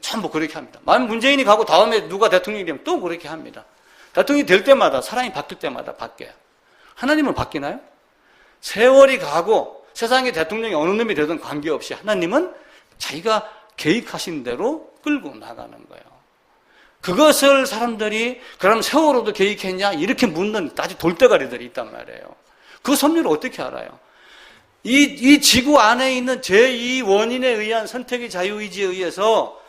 Speaker 1: 전부 그렇게 합니다. 만 문재인이 가고 다음에 누가 대통령이 되면 또 그렇게 합니다. 대통령이 될 때마다 사람이 바뀔 때마다 바뀌어요. 하나님은 바뀌나요? 세월이 가고 세상의 대통령이 어느 놈이 되든 관계없이 하나님은 자기가 계획하신 대로 끌고 나가는 거예요. 그것을 사람들이 그럼 세월호도 계획했냐? 이렇게 묻는 아주 돌대가리들이 있단 말이에요. 그 섭리를 어떻게 알아요? 이 지구 안에 있는 제2 원인에 의한 선택의 자유의지에 의해서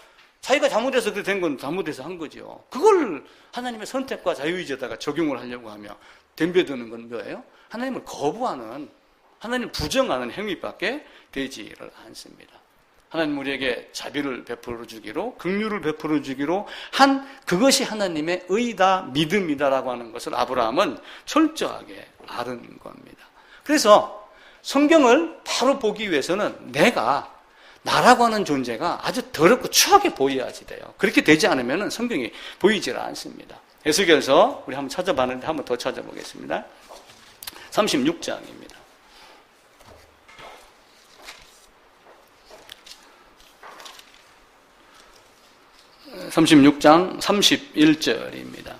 Speaker 1: 자기가 잘못해서 그렇게 된 건 잘못해서 한 거죠. 그걸 하나님의 선택과 자유의지에다가 적용을 하려고 하며 덤벼드는 건 뭐예요? 하나님을 거부하는, 하나님을 부정하는 행위밖에 되지를 않습니다. 하나님 우리에게 자비를 베풀어 주기로, 긍휼을 베풀어 주기로 한 그것이 하나님의 의다, 믿음이다라고 하는 것을 아브라함은 철저하게 아는 겁니다. 그래서 성경을 바로 보기 위해서는 나라고 하는 존재가 아주 더럽고 추하게 보여야지 돼요. 그렇게 되지 않으면 성경이 보이질 않습니다. 에스겔서 우리 한번 찾아봤는데 한번 더 찾아보겠습니다. 36장입니다. 36장 31절입니다.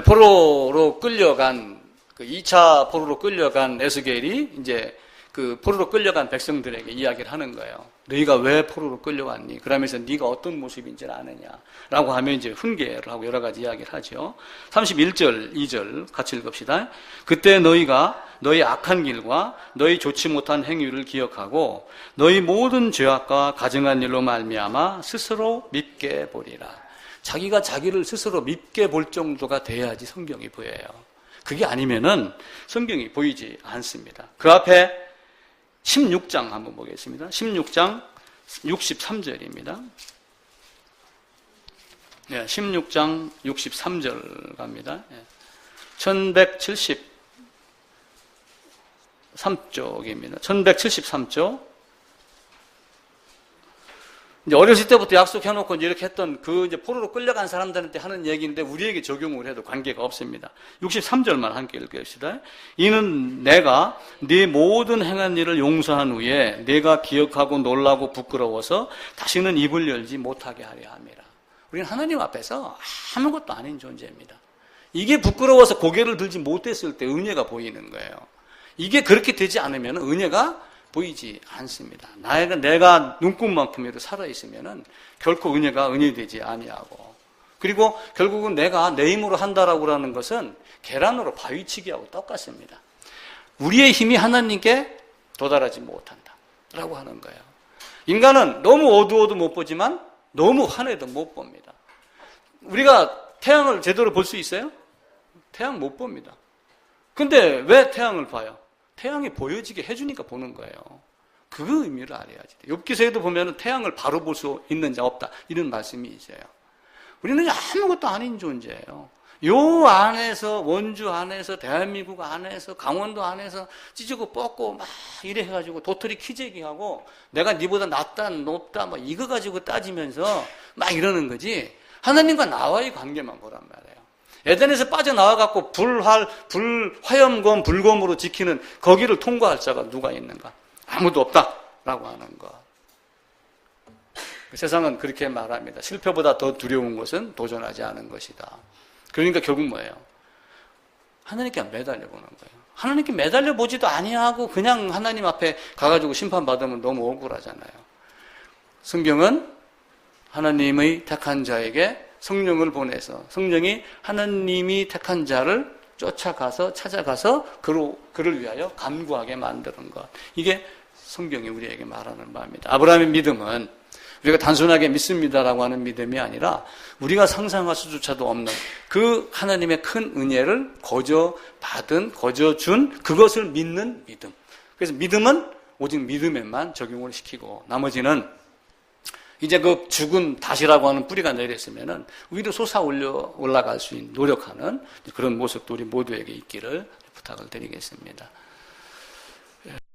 Speaker 1: 포로로 끌려간, 2차 포로로 끌려간 에스겔이 이제 그 포로로 끌려간 백성들에게 이야기를 하는 거예요. 너희가 왜 포로로 끌려왔니? 그러면서 네가 어떤 모습인지를 아느냐? 라고 하면 이제 훈계를 하고 여러 가지 이야기를 하죠. 31절, 2절 같이 읽읍시다. 그때 너희가 너희 악한 길과 너희 좋지 못한 행위를 기억하고 너희 모든 죄악과 가증한 일로 말미암아 스스로 밉게 보리라. 자기가 자기를 스스로 밉게 볼 정도가 돼야지 성경이 보여요. 그게 아니면은 성경이 보이지 않습니다. 그 앞에 16장 한번 보겠습니다. 16장 63절입니다. 네, 16장 63절 갑니다. 1173쪽입니다. 1173쪽. 이제 어렸을 때부터 약속해놓고 이렇게 했던 그 이제 포로로 끌려간 사람들한테 하는 얘기인데 우리에게 적용을 해도 관계가 없습니다. 63절만 함께 읽읍시다. 이는 내가 네 모든 행한 일을 용서한 후에 내가 기억하고 놀라고 부끄러워서 다시는 입을 열지 못하게 하려 함이라. 우리는 하나님 앞에서 아무것도 아닌 존재입니다. 이게 부끄러워서 고개를 들지 못했을 때 은혜가 보이는 거예요. 이게 그렇게 되지 않으면 은혜가 보이지 않습니다. 내가 눈꽃만큼이라도 살아있으면 결코 은혜가 은혜되지 아니하고, 그리고 결국은 내가 내 힘으로 한다라고 하는 것은 계란으로 바위치기하고 똑같습니다. 우리의 힘이 하나님께 도달하지 못한다라고 하는 거예요. 인간은 너무 어두워도 못 보지만 너무 환해도 못 봅니다. 우리가 태양을 제대로 볼 수 있어요? 태양 못 봅니다. 근데 왜 태양을 봐요? 태양이 보여지게 해주니까 보는 거예요. 그 의미를 알아야지. 욥기서에도 보면 태양을 바로 볼 수 있는 자 없다, 이런 말씀이 있어요. 우리는 아무것도 아닌 존재예요. 요 안에서, 원주 안에서, 대한민국 안에서, 강원도 안에서 찢고 뻗고 막 이래 해가지고 도토리 키재기하고 내가 니보다 낫다 높다 막 이거 가지고 따지면서 막 이러는 거지, 하나님과 나와의 관계만 보란 말이에요. 에덴에서 빠져나와갖고 화염검, 불검으로 지키는 거기를 통과할 자가 누가 있는가? 아무도 없다라고 하는 것. 세상은 그렇게 말합니다. 실패보다 더 두려운 것은 도전하지 않은 것이다. 그러니까 결국 뭐예요? 하나님께 매달려 보는 거예요. 하나님께 매달려 보지도 아니하고 그냥 하나님 앞에 가가지고 심판받으면 너무 억울하잖아요. 성경은 하나님의 택한 자에게 성령을 보내서 성령이 하나님이 택한 자를 쫓아가서 찾아가서 그를 위하여 간구하게 만드는 것. 이게 성경이 우리에게 말하는 바입니다. 아브라함의 믿음은 우리가 단순하게 믿습니다라고 하는 믿음이 아니라 우리가 상상할 수조차도 없는 그 하나님의 큰 은혜를 거저 준 그것을 믿는 믿음. 그래서 믿음은 오직 믿음에만 적용을 시키고 나머지는 이제 그 죽은 다시라고 하는 뿌리가 내렸으면은 위로 올라갈 수 있는 노력하는 그런 모습도 우리 모두에게 있기를 부탁을 드리겠습니다.